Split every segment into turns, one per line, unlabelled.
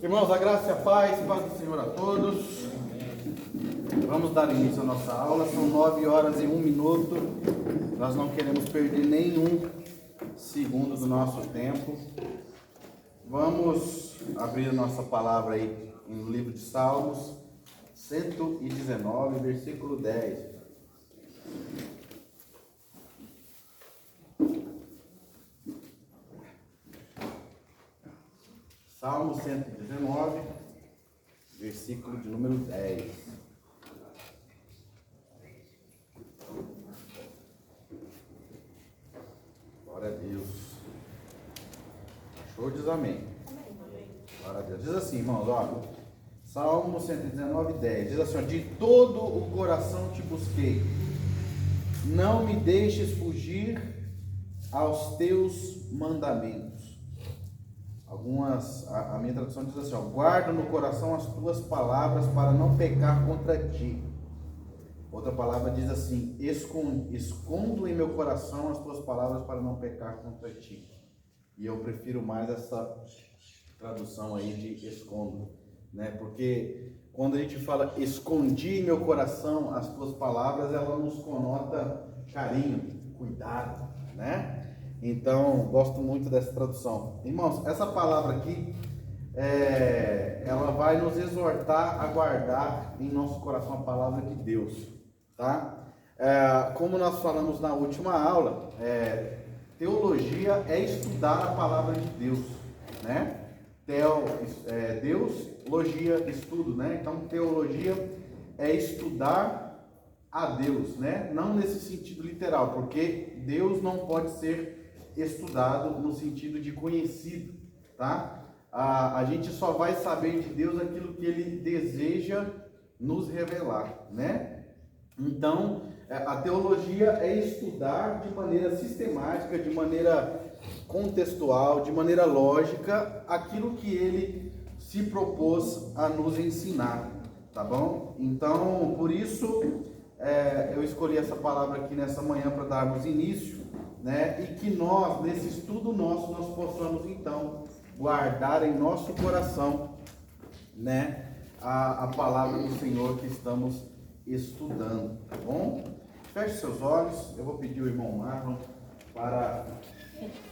Irmãos, a graça e a paz do Senhor a todos. Vamos dar início à nossa aula. São 9h01. Nós não queremos perder nenhum segundo do nosso tempo. Vamos abrir a nossa palavra aí no livro de Salmos 119, versículo 10. Salmo 119, versículo de número 10. Glória a Deus. Achou? Diz amém. Glória a Deus. Diz assim, irmãos, ó. Salmo 119, 10. Diz assim, ó, de todo o coração te busquei. Não me deixes fugir aos teus mandamentos. A minha tradução diz assim, ó, guarda no coração as tuas palavras para não pecar contra ti. Outra palavra diz assim, escondo em meu coração as tuas palavras para não pecar contra ti. E eu prefiro mais essa tradução aí de escondo, né? Porque quando a gente fala escondi em meu coração as tuas palavras, ela nos conota carinho, cuidado, né? Então, gosto muito dessa tradução. Irmãos, essa palavra aqui, ela vai nos exortar a guardar em nosso coração a palavra de Deus, tá? Como nós falamos na última aula, teologia é estudar a palavra de Deus, né? Deus, logia, estudo, né? Então, teologia é estudar a Deus, né? Não nesse sentido literal, porque Deus não pode ser estudado no sentido de conhecido, tá? A gente só vai saber de Deus aquilo que Ele deseja nos revelar, né? Então, a teologia é estudar de maneira sistemática, de maneira contextual, de maneira lógica, aquilo que Ele se propôs a nos ensinar, tá bom? Então, por isso, eu escolhi essa palavra aqui nessa manhã para darmos início, né? E que nós, nesse estudo nosso, nós possamos então guardar em nosso coração, né, a palavra do Senhor que estamos estudando, tá bom? Feche seus olhos, eu vou pedir o irmão Marlon para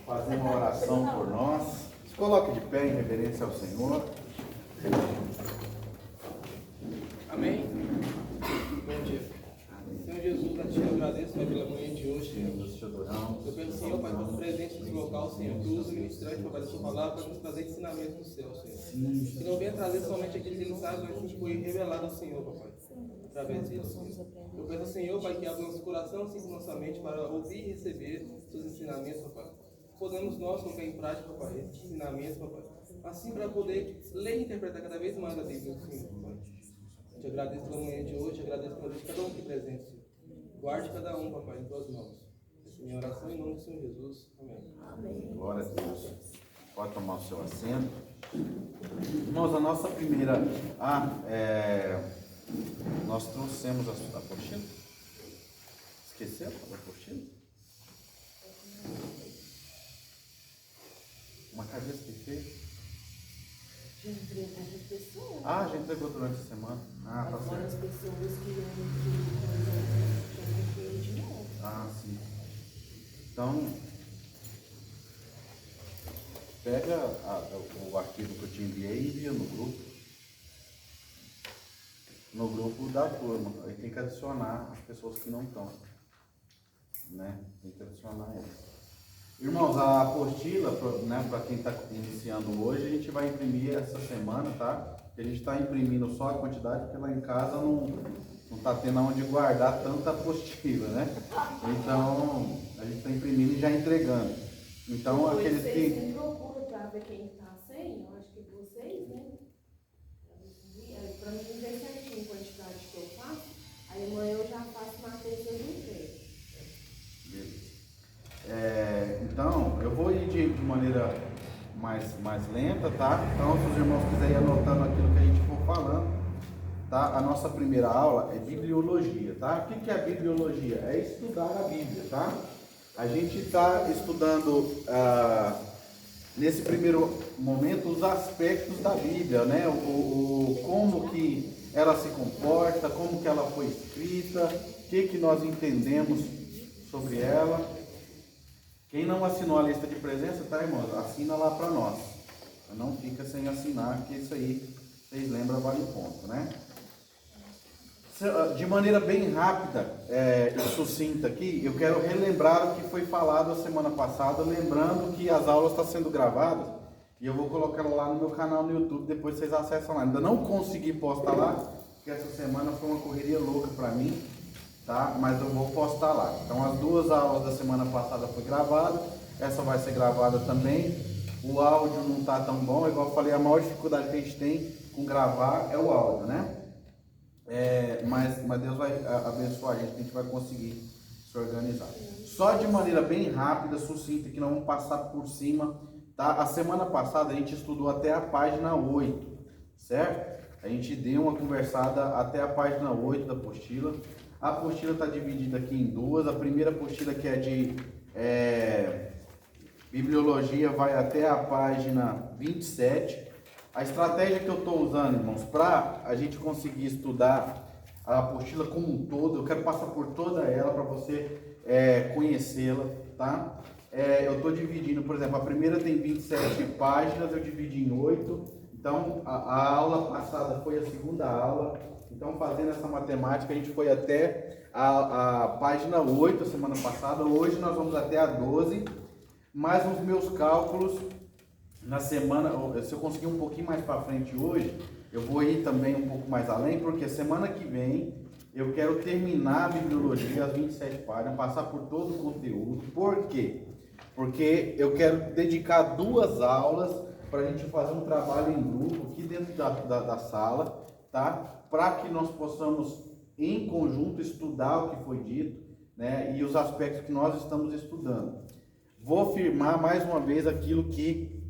fazer uma oração por nós. Se coloque de pé em reverência ao Senhor.
Amém? Bom dia. Senhor Jesus, a Ti eu agradeço pela manhã de hoje, Senhor.
Deus te adoramos.
Eu peço, Senhor, Pai, todo presente nesse local, Senhor, que use o ministrante para a Sua palavra, para nos trazer ensinamento do céu, Senhor. Que não venha trazer somente aquilo que Ele sabe, mas que foi revelado ao Senhor, Papai, através dele, Senhor. Eu peço, Senhor, Pai, que abra nosso coração, assim como nossa mente, para ouvir e receber Seus ensinamentos, Papai. Podemos nós colocar em prática, Papai, esses ensinamentos, Papai, assim para poder ler e interpretar cada vez mais a Bíblia do Senhor, Papai. Te agradeço pela manhã de hoje, te agradeço pela vida de cada um aqui presente, Senhor. Guarde cada um, Papai, em Tuas mãos. Essa é a minha oração em nome do Senhor Jesus. Amém.
Amém. Glória a Deus. Pode tomar o seu assento. Irmãos, a nossa primeira... nós trouxemos a apostila? Esqueceu a apostila? Uma cabeça que fez?
Já entregou para as pessoas.
Já entregou durante a semana. Tá
Agora
certo.
as pessoas que iam de novo.
Sim. Então, pega o arquivo que eu te enviei e envia no grupo. No grupo da turma. Aí tem que adicionar as pessoas que não estão, né? Tem que adicionar eles. Irmãos, a apostila, né, para quem está iniciando hoje, a gente vai imprimir essa semana, tá? A gente está imprimindo só a quantidade, porque lá em casa não está tendo onde guardar tanta apostila, né? Então, a gente está imprimindo e já entregando. Então, aqueles que...
Vocês procuram para ver quem está sem, eu acho que vocês, né? Para mim ver certinho a quantidade que eu faço, aí amanhã eu já faço na terça e entrego.
Beleza. Então, eu vou ir de maneira mais lenta, tá? Então, se os irmãos quiserem ir anotando aquilo que a gente for falando, tá? A nossa primeira aula é bibliologia, tá? O que é bibliologia? É estudar a Bíblia, tá? A gente está estudando nesse primeiro momento, os aspectos da Bíblia, né? Como que ela se comporta, como que ela foi escrita, o que nós entendemos sobre ela. Quem não assinou a lista de presença, tá, irmãos? Assina lá para nós. Não fica sem assinar, que isso aí, vocês lembram, vale o ponto, né? De maneira bem rápida e sucinta aqui, eu quero relembrar o que foi falado a semana passada, lembrando que as aulas estão sendo gravadas e eu vou colocar lá no meu canal no YouTube, depois vocês acessam lá. Ainda não consegui postar lá, porque essa semana foi uma correria louca para mim, tá? Mas eu vou postar lá. Então as 2 aulas da semana passada foi gravada, essa vai ser gravada também. O áudio não está tão bom, igual eu falei, a maior dificuldade que a gente tem com gravar é o áudio, né? Mas Deus vai abençoar a gente vai conseguir se organizar. Só de maneira bem rápida, sucinta, que nós vamos passar por cima, tá? A semana passada a gente estudou até a página 8, certo? A gente deu uma conversada até a página 8 da apostila. A apostila está dividida aqui em 2. A primeira apostila, que é de bibliologia, vai até a página 27. A estratégia que eu estou usando, irmãos, para a gente conseguir estudar a apostila como um todo, eu quero passar por toda ela para você conhecê-la, tá? Eu estou dividindo, por exemplo, a primeira tem 27 páginas, eu dividi em 8. Então, a aula passada foi a segunda aula. Então, fazendo essa matemática, a gente foi até a página 8 a semana passada. Hoje nós vamos até a 12. Mas nos meus cálculos, na semana, se eu conseguir um pouquinho mais para frente hoje, eu vou ir também um pouco mais além, porque semana que vem eu quero terminar a bibliologia, as 27 páginas, passar por todo o conteúdo. Por quê? Porque eu quero dedicar 2 aulas para a gente fazer um trabalho em grupo aqui dentro da sala, tá? Para que nós possamos, em conjunto, estudar o que foi dito, né? E os aspectos que nós estamos estudando. Vou afirmar mais uma vez aquilo que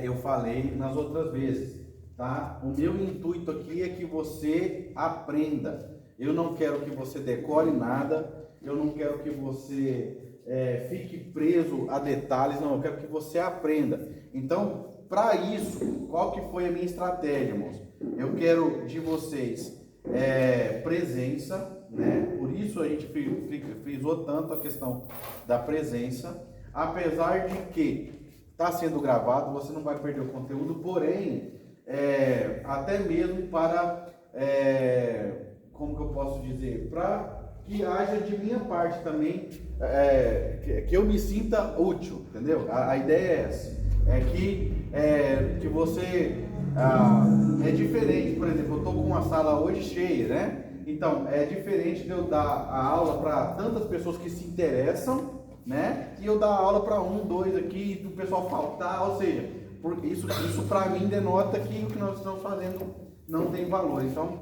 eu falei nas outras vezes, tá? O meu intuito aqui é que você aprenda. Eu não quero que você decore nada, eu não quero que você fique preso a detalhes, não, eu quero que você aprenda. Então, para isso, qual que foi a minha estratégia, irmãos? Eu quero de vocês presença, né? Por isso a gente frisou tanto a questão da presença, apesar de que está sendo gravado, você não vai perder o conteúdo, porém, até mesmo para, como que eu posso dizer, para que haja de minha parte também, que eu me sinta útil, entendeu? A ideia é essa, que você, é diferente, por exemplo, eu estou com uma sala hoje cheia, né? Então, é diferente de eu dar a aula para tantas pessoas que se interessam, né? E eu dar aula para 1, 2 aqui, e o pessoal faltar, ou seja, isso para mim denota que o que nós estamos fazendo não tem valor. Então,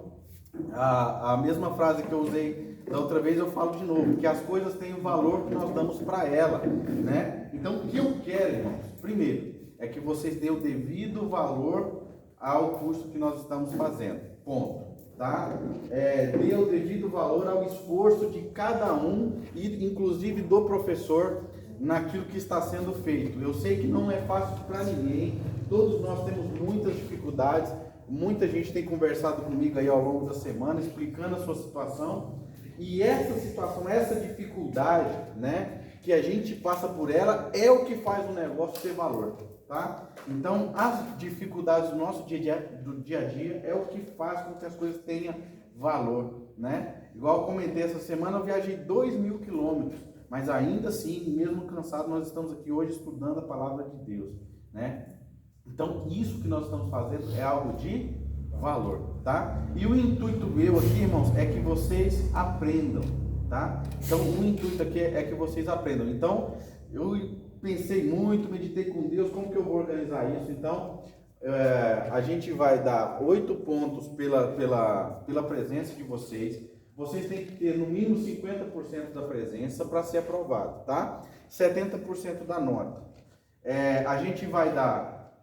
a mesma frase que eu usei da outra vez, eu falo de novo, que as coisas têm o valor que nós damos para ela, né? Então, o que eu quero, irmãos, primeiro, é que vocês dêem o devido valor ao curso que nós estamos fazendo, ponto. Tá? Dê o devido valor ao esforço de cada um, e inclusive do professor, naquilo que está sendo feito. Eu sei que não é fácil para ninguém, todos nós temos muitas dificuldades, muita gente tem conversado comigo aí ao longo da semana, explicando a sua situação, e essa situação, essa dificuldade, né, que a gente passa por ela, é o que faz o negócio ter valor. Tá? Então, as dificuldades do nosso dia a dia é o que faz com que as coisas tenham valor, né? Igual eu comentei essa semana, eu viajei 2.000 quilômetros, mas ainda assim, mesmo cansado, nós estamos aqui hoje estudando a palavra de Deus, né? Então, isso que nós estamos fazendo é algo de valor, tá? E o intuito meu aqui, irmãos, é que vocês aprendam, tá? Então, o intuito aqui é que vocês aprendam. Então, eu pensei muito, meditei com Deus, como que eu vou organizar isso? Então, a gente vai dar 8 pontos pela presença de vocês. Vocês têm que ter no mínimo 50% da presença para ser aprovado, tá? 70% da nota. A gente vai dar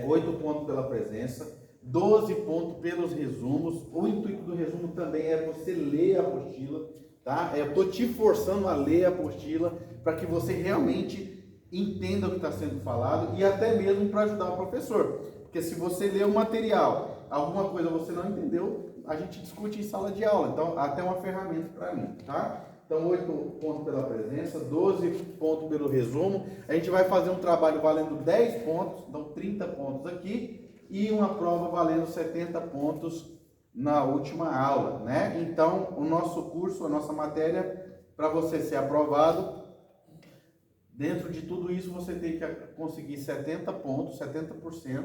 8 pontos pela presença, 12 pontos pelos resumos. O intuito do resumo também é você ler a apostila, tá? Eu estou te forçando a ler a apostila para que você realmente entenda o que está sendo falado e até mesmo para ajudar o professor. Porque se você lê o material, alguma coisa você não entendeu, a gente discute em sala de aula. Então, até uma ferramenta para mim, tá? Então, 8 pontos pela presença, 12 pontos pelo resumo. A gente vai fazer um trabalho valendo 10 pontos, então 30 pontos aqui, e uma prova valendo 70 pontos na última aula, né? Então, o nosso curso, a nossa matéria, para você ser aprovado, dentro de tudo isso, você tem que conseguir 70 pontos, 70%,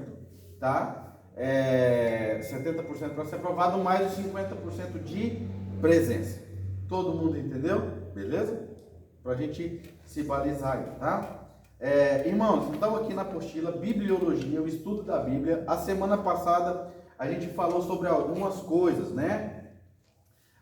tá? 70% para ser aprovado, mais os 50% de presença. Todo mundo entendeu? Beleza? Para a gente se balizar aí, tá? Irmãos, então aqui na apostila Bibliologia, o estudo da Bíblia, a semana passada a gente falou sobre algumas coisas, né?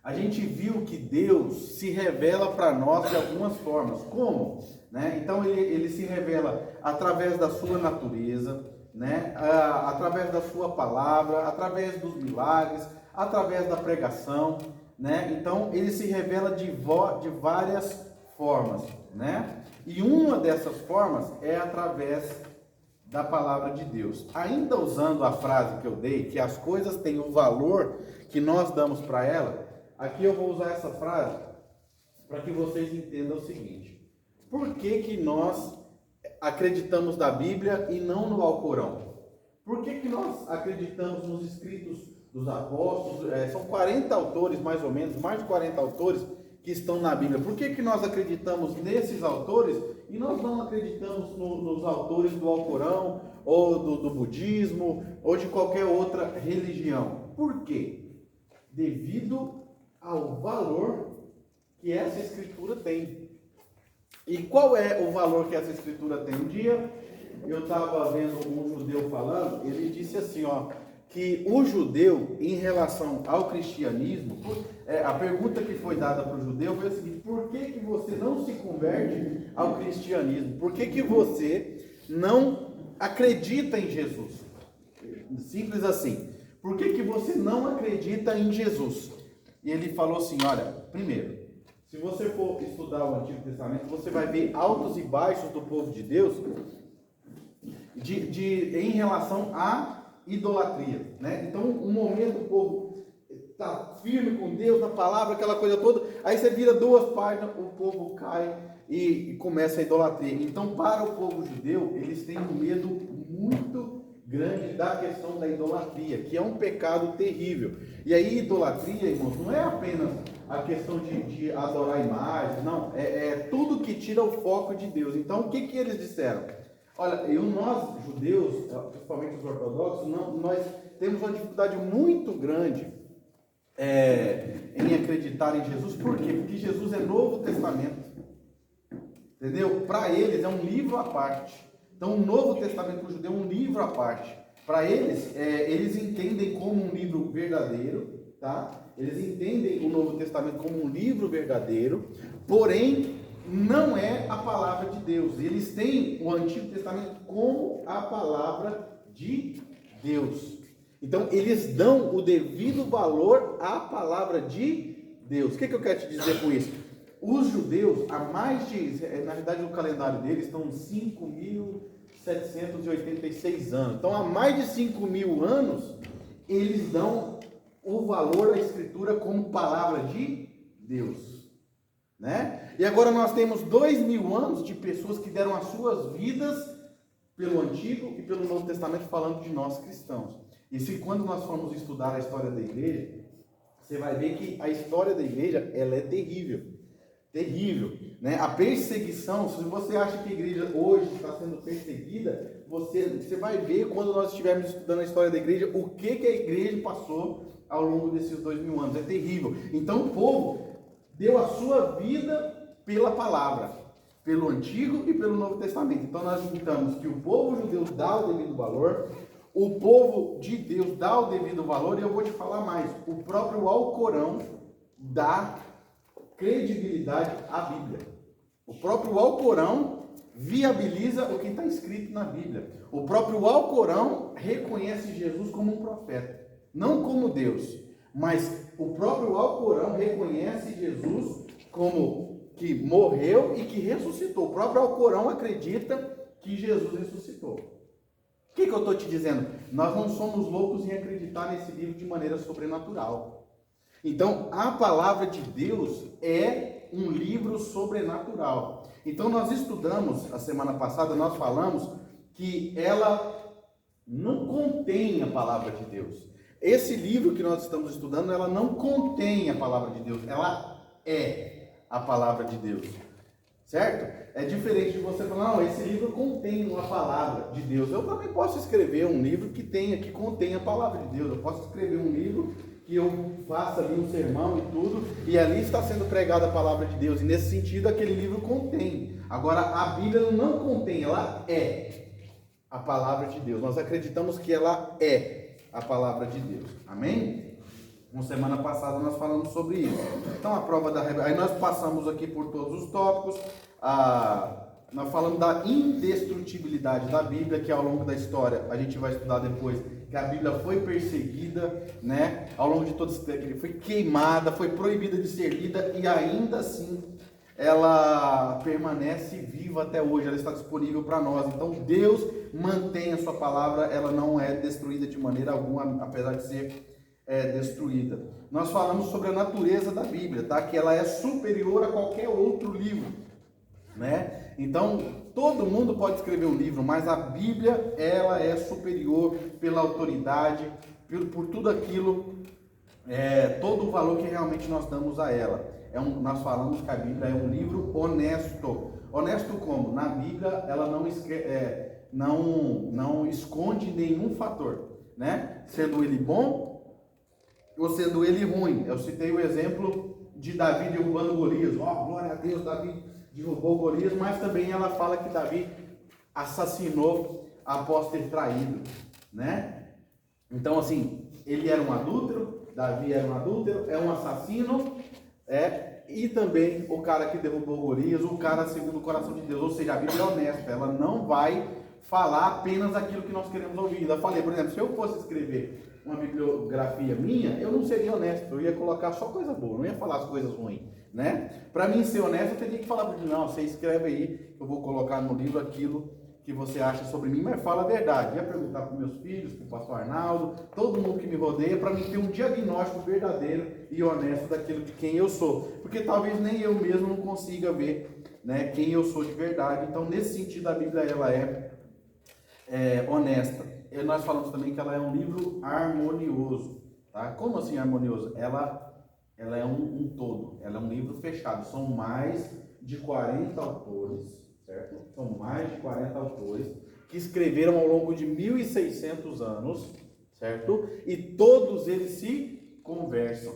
A gente viu que Deus se revela para nós de algumas formas. Como? Né? Então ele se revela através da sua natureza, né? Através da sua palavra, através dos milagres, através da pregação, né? Então ele se revela de várias formas, né? E uma dessas formas é através da palavra de Deus. Ainda usando a frase que eu dei, que as coisas têm o valor que nós damos para ela, aqui eu vou usar essa frase para que vocês entendam o seguinte: por que nós acreditamos na Bíblia e não no Alcorão? Por que nós acreditamos nos escritos dos apóstolos? São 40 autores, mais ou menos, mais de 40 autores que estão na Bíblia. Por que nós acreditamos nesses autores e nós não acreditamos nos autores do Alcorão, ou do budismo, ou de qualquer outra religião? Por quê? Devido ao valor que essa escritura tem. E qual é o valor que essa escritura tem? Um dia eu estava vendo um judeu falando, ele disse assim, que o judeu, em relação ao cristianismo, a pergunta que foi dada para o judeu foi a seguinte: por que você não se converte ao cristianismo? Por que você não acredita em Jesus? Simples assim. Por que você não acredita em Jesus? E ele falou assim: olha, primeiro, se você for estudar o Antigo Testamento, você vai ver altos e baixos do povo de Deus em relação à idolatria, né? Então, um momento o povo está firme com Deus, na palavra, aquela coisa toda, aí você vira 2 páginas, o povo cai e começa a idolatria. Então, para o povo judeu, eles têm um medo muito grande da questão da idolatria, que é um pecado terrível. E aí, idolatria, irmãos, não é apenas a questão de adorar imagens, não, é tudo que tira o foco de Deus. Então, o que eles disseram? Olha, nós judeus, principalmente os ortodoxos, nós temos uma dificuldade muito grande em acreditar em Jesus. Por quê? Porque Jesus é Novo Testamento, entendeu? Para eles é um livro à parte. Então, o Novo Testamento para o judeu é um livro à parte. Para eles, eles entendem como um livro verdadeiro, tá? Eles entendem o Novo Testamento como um livro verdadeiro, porém, não é a palavra de Deus. Eles têm o Antigo Testamento como a palavra de Deus. Então, eles dão o devido valor à palavra de Deus. O que eu quero te dizer com isso? Os judeus, há mais de... Na verdade, o calendário deles estão 5.786 anos. Então, há mais de 5.000 anos, eles dão o valor à Escritura como palavra de Deus. Né? E agora nós temos 2.000 anos de pessoas que deram as suas vidas pelo Antigo e pelo Novo Testamento, falando de nós cristãos. E se quando nós formos estudar a história da igreja, você vai ver que a história da igreja, ela é terrível. Terrível, né? A perseguição, se você acha que a igreja hoje está sendo perseguida, você vai ver quando nós estivermos estudando a história da igreja, o que a igreja passou ao longo desses 2.000 anos. É terrível. Então o povo deu a sua vida pela palavra, pelo Antigo e pelo Novo Testamento. Então nós juntamos que o povo judeu dá o devido valor, o povo de Deus dá o devido valor, e eu vou te falar mais, o próprio Alcorão dá credibilidade à Bíblia. O próprio Alcorão viabiliza o que está escrito na Bíblia. O próprio Alcorão reconhece Jesus como um profeta, não como Deus, mas o próprio Alcorão reconhece Jesus como que morreu e que ressuscitou. O próprio Alcorão acredita que Jesus ressuscitou. O que eu estou te dizendo? Nós não somos loucos em acreditar nesse livro de maneira sobrenatural. Então, a palavra de Deus é um livro sobrenatural. Então, nós estudamos, a semana passada, nós falamos que ela não contém a palavra de Deus. Esse livro que nós estamos estudando, ela não contém a palavra de Deus, ela é a palavra de Deus. Certo? É diferente de você falar, não, esse livro contém uma palavra de Deus. Eu também posso escrever um livro que contém a palavra de Deus. Eu posso escrever um livro que eu faça ali um sermão e tudo, e ali está sendo pregada a palavra de Deus. E nesse sentido, aquele livro contém. Agora, a Bíblia não contém, ela é a palavra de Deus. Nós acreditamos que ela é a palavra de Deus. Amém? Na semana passada nós falamos sobre isso. Então a prova da rebelião. Aí nós passamos aqui por todos os tópicos. Nós falamos da indestrutibilidade da Bíblia, que ao longo da história a gente vai estudar depois, que a Bíblia foi perseguida, né? Ao longo de todo esse tempo, foi queimada, foi proibida de ser lida e ainda assim ela permanece viva até hoje, ela está disponível para nós. Então Deus mantém a sua palavra, ela não é destruída de maneira alguma, apesar de ser destruída. Nós falamos sobre a natureza da Bíblia, tá? Que ela é superior a qualquer outro livro, né? Então todo mundo pode escrever um livro, mas a Bíblia ela é superior pela autoridade, por tudo aquilo, todo o valor que realmente nós damos a ela. Nós falamos que a Bíblia é um livro honesto. Honesto como? Na Bíblia ela não esconde nenhum fator, né? Sendo ele bom ou sendo ele ruim. Eu citei o exemplo de Davi derrubando Golias. Glória a Deus, Davi derrubou Golias, mas também ela fala que Davi assassinou após ter traído, né? Então assim, ele era um adúltero, Davi era um adúltero, é um assassino, e também o cara que derrubou Golias, o cara segundo o coração de Deus. Ou seja, a Bíblia é honesta, ela não vai falar apenas aquilo que nós queremos ouvir. Eu falei, por exemplo, se eu fosse escrever uma bibliografia minha, eu não seria honesto, eu ia colocar só coisa boa, não ia falar as coisas ruins, né? Para mim ser honesto, eu teria que falar para ele, não, você escreve aí, eu vou colocar no livro aquilo que você acha sobre mim, mas fala a verdade. Eu ia perguntar para meus filhos, para o pastor Arnaldo, todo mundo que me rodeia, para mim ter um diagnóstico verdadeiro e honesto daquilo de quem eu sou, porque talvez nem eu mesmo não consiga ver, né, quem eu sou de verdade. Então, nesse sentido, a Bíblia ela é honesta. E nós falamos também que ela é um livro harmonioso, tá? Como assim harmonioso? Ela é um todo, ela é um livro fechado. São mais de 40 autores, certo? São mais de 40 autores que escreveram ao longo de 1.600 anos, certo? E todos eles se conversam.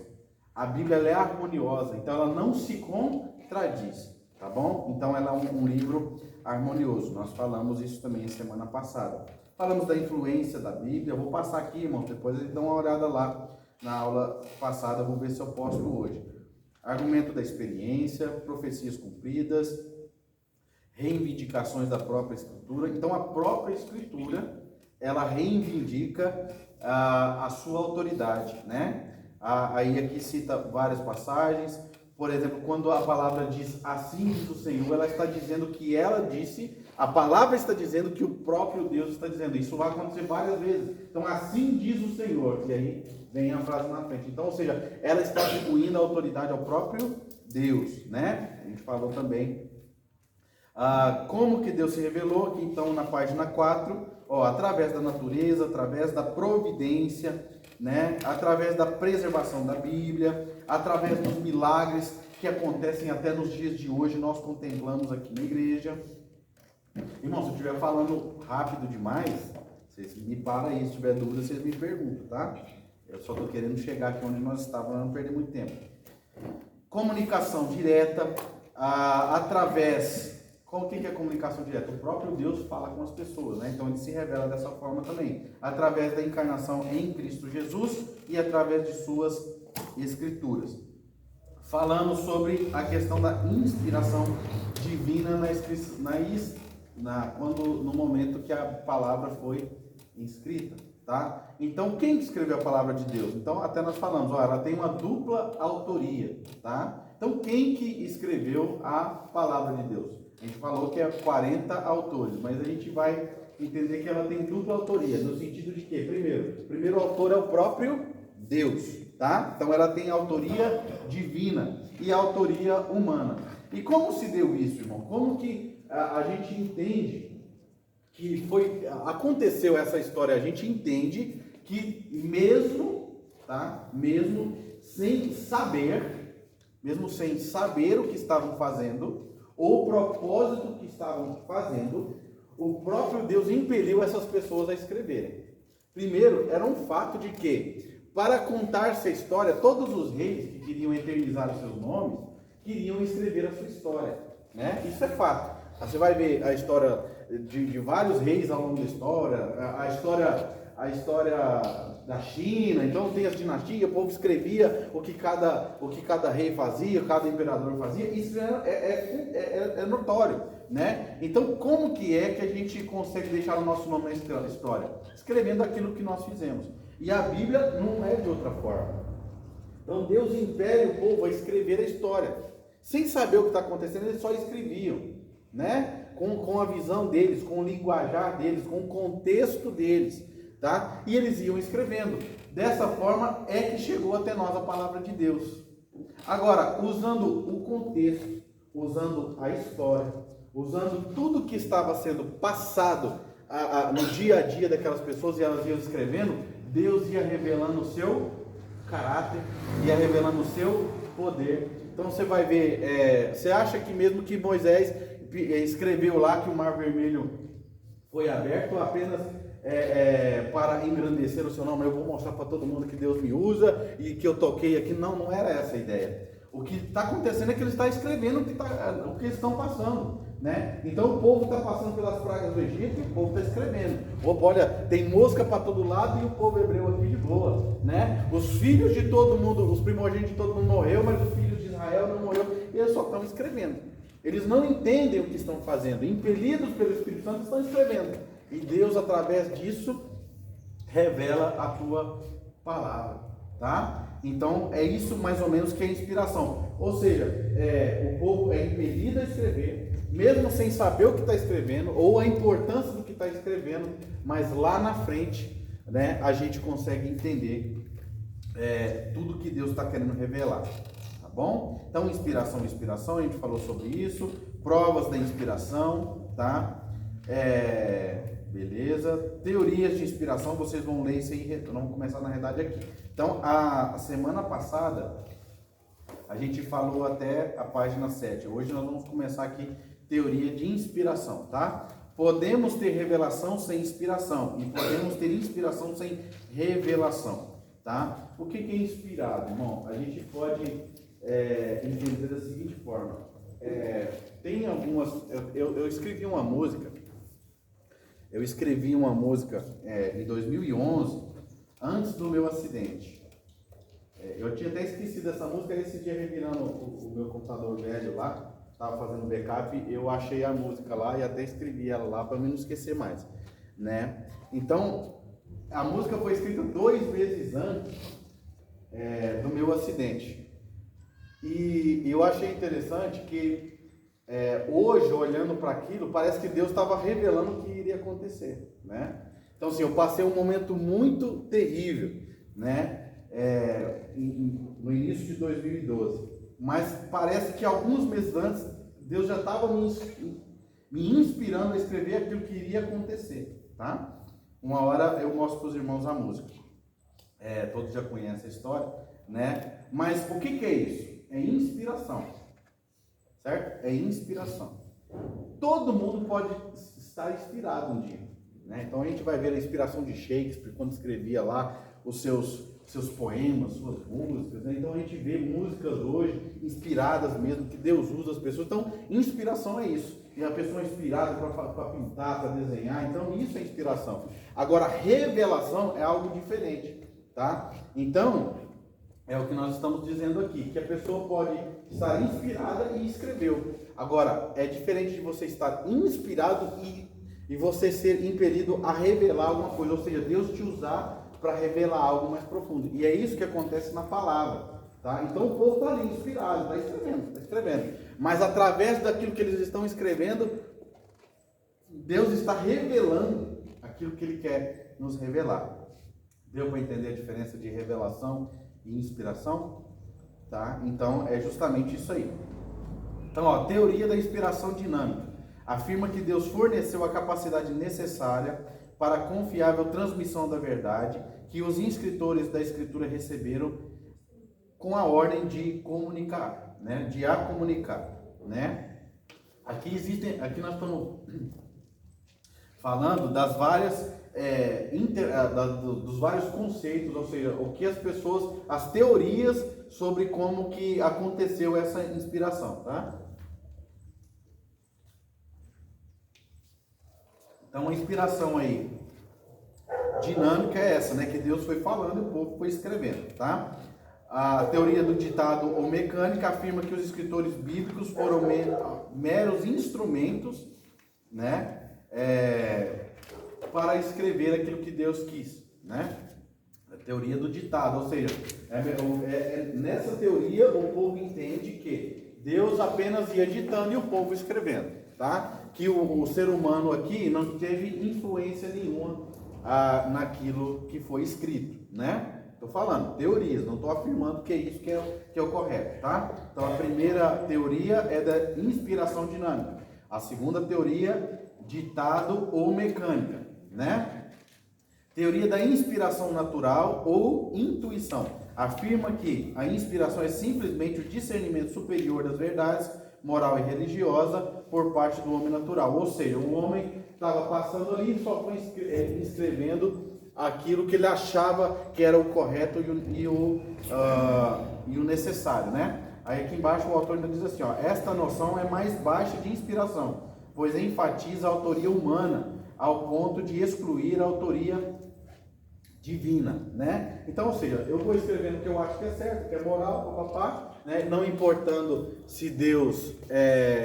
A Bíblia ela é harmoniosa, então ela não se contradiz, tá bom? Então ela é um livro harmonioso. Nós falamos isso também semana passada. Falamos da influência da Bíblia. Eu vou passar aqui, irmão, depois eles dão uma olhada lá na aula passada, vou ver se eu posto hoje. Argumento da experiência, profecias cumpridas, reivindicações da própria Escritura. Então a própria Escritura, ela reivindica a sua autoridade, né? Aí aqui cita várias passagens. Por exemplo, quando a palavra diz assim diz o Senhor, ela está dizendo que ela disse, a palavra está dizendo que o próprio Deus está dizendo. Isso vai acontecer várias vezes. Então, assim diz o Senhor. E aí vem a frase na frente. Então, ou seja, ela está atribuindo a autoridade ao próprio Deus, né? A gente falou também como que Deus se revelou, aqui então na página 4, através da natureza, através da providência, né? Através da preservação da Bíblia, através dos milagres que acontecem até nos dias de hoje, nós contemplamos aqui na igreja. Irmão, se eu estiver falando rápido demais, vocês me param aí, se tiver dúvida, vocês me perguntam, tá? Eu só estou querendo chegar aqui onde nós estávamos, para não perder muito tempo. Comunicação direta, através... O que é comunicação direta? O próprio Deus fala com as pessoas, né? Então ele se revela dessa forma também, através da encarnação em Cristo Jesus e através de suas escrituras. Falamos sobre a questão da inspiração divina no momento que a palavra foi escrita, tá? Então quem escreveu a palavra de Deus? Então até nós falamos, ela tem uma dupla autoria, tá? Então, quem que escreveu a palavra de Deus? A gente falou que é 40 autores, mas a gente vai entender que ela tem dupla autoria, no sentido de que, primeiro autor é o próprio Deus, tá? Então ela tem autoria divina e autoria humana. E como se deu isso, irmão? Como que a gente entende que aconteceu essa história? A gente entende que mesmo sem saber o que estavam fazendo, ou o propósito que estavam fazendo, o próprio Deus impeliu essas pessoas a escreverem. Primeiro, era um fato de que, para contar essa história, todos os reis que queriam eternizar os seus nomes, queriam escrever a sua história, né? Isso é fato. Você vai ver a história de vários reis ao longo da história, a história da China. Então tem as dinastias, o povo escrevia o que cada rei fazia, cada imperador fazia. Isso é notório, né? Então como que a gente consegue deixar o nosso nome na história? Escrevendo aquilo que nós fizemos. E a Bíblia não é de outra forma. Então Deus impele o povo a escrever a história. Sem saber o que está acontecendo, eles só escreviam, né? Com a visão deles, com o linguajar deles, com o contexto deles, tá? E eles iam escrevendo. Dessa forma é que chegou até nós a palavra de Deus. Agora, usando o contexto, usando a história, usando tudo que estava sendo passado no dia a dia daquelas pessoas, e elas iam escrevendo, Deus ia revelando o seu caráter, ia revelando o seu poder. Então você vai ver, você acha que mesmo que Moisés escreveu lá que o Mar Vermelho foi aberto apenas para engrandecer o seu nome, eu vou mostrar para todo mundo que Deus me usa e que eu toquei aqui? Não era essa a ideia. O que está acontecendo é que ele está escrevendo o que eles estão passando, né? Então o povo está passando pelas pragas do Egito e o povo está escrevendo. Olha, tem mosca para todo lado e o povo hebreu aqui de boa, né? Os filhos de todo mundo, os primogênitos de todo mundo morreu, mas os filhos de Israel não morreu. E eles só estão escrevendo. Eles não entendem o que estão fazendo. Impelidos pelo Espírito Santo, estão escrevendo. E Deus, através disso, revela a tua palavra, tá? Então, é isso mais ou menos que é inspiração. Ou seja, o povo é impelido a escrever, mesmo sem saber o que está escrevendo, ou a importância do que está escrevendo, mas lá na frente, né, a gente consegue entender tudo que Deus está querendo revelar. Tá bom? Então, inspiração, a gente falou sobre isso. Provas da inspiração, tá? Beleza. Teorias de inspiração, vocês vão ler isso aí, vamos começar na verdade aqui. Então, a semana passada, a gente falou até a página 7. Hoje nós vamos começar aqui, teoria de inspiração, tá? Podemos ter revelação sem inspiração, e podemos ter inspiração sem revelação, tá? O que é inspirado, irmão? A gente pode entender da seguinte forma. Tem algumas... Eu escrevi uma música. Em 2011, antes do meu acidente. Eu tinha até esquecido essa música, esse dia revirando o meu computador velho lá, estava fazendo backup, eu achei a música lá e até escrevi ela lá para não esquecer mais, né? Então, a música foi escrita 2 meses antes do meu acidente. E eu achei interessante que hoje, olhando para aquilo, parece que Deus estava revelando o que iria acontecer, né? Então, assim, eu passei um momento muito terrível, né? No início de 2012. Mas parece que alguns meses antes, Deus já estava me inspirando a escrever aquilo que iria acontecer, tá? Uma hora eu mostro para os irmãos a música. Todos já conhecem a história, né? Mas o que é isso? É inspiração. Certo? É inspiração. Todo mundo pode estar inspirado um dia, né? Então a gente vai ver a inspiração de Shakespeare quando escrevia lá os seus poemas, suas músicas, né? Então a gente vê músicas hoje inspiradas mesmo, que Deus usa as pessoas. Então inspiração é isso. E a pessoa é inspirada para pintar, para desenhar. Então isso é inspiração. Agora revelação é algo diferente, tá? Então é o que nós estamos dizendo aqui, que a pessoa pode estar inspirada e escreveu. Agora, é diferente de você estar inspirado e você ser impelido a revelar alguma coisa, ou seja, Deus te usar para revelar algo mais profundo. E é isso que acontece na palavra. Tá? Então o povo está ali inspirado, está escrevendo. Mas através daquilo que eles estão escrevendo, Deus está revelando aquilo que Ele quer nos revelar. Deu para entender a diferença de revelação e inspiração? Tá? Então é justamente isso aí. Então, ó, teoria da inspiração dinâmica. Afirma que Deus forneceu a capacidade necessária para a confiável transmissão da verdade que os escritores da Escritura receberam com a ordem de comunicar, né? De a comunicar, né? Aqui nós estamos falando das várias dos vários conceitos, ou seja, o que as pessoas, as teorias sobre como que aconteceu essa inspiração, tá? Então a inspiração aí dinâmica é essa, né? Que Deus foi falando e o povo foi escrevendo, tá? A teoria do ditado ou mecânica afirma que os escritores bíblicos foram meros instrumentos, né? Para escrever aquilo que Deus quis, né? A teoria do ditado, ou seja, nessa teoria o povo entende que Deus apenas ia ditando e o povo escrevendo, tá? Que o ser humano aqui não teve influência nenhuma naquilo que foi escrito, né? Estou falando teorias, não estou afirmando que é isso que é o correto, tá? Então a primeira teoria é da inspiração dinâmica, a segunda teoria, ditado ou mecânica, né? Teoria da inspiração natural ou intuição. Afirma que a inspiração é simplesmente o discernimento superior das verdades moral e religiosa por parte do homem natural. Ou seja, o homem estava passando ali e só foi escrevendo aquilo que ele achava que era o correto e o necessário, né? Aí aqui embaixo o autor ainda diz assim, ó, esta noção é mais baixa de inspiração, pois enfatiza a autoria humana ao ponto de excluir a autoria divina, né? Então, ou seja, eu vou escrevendo o que eu acho que é certo, que é moral, papapá, né? Não importando se Deus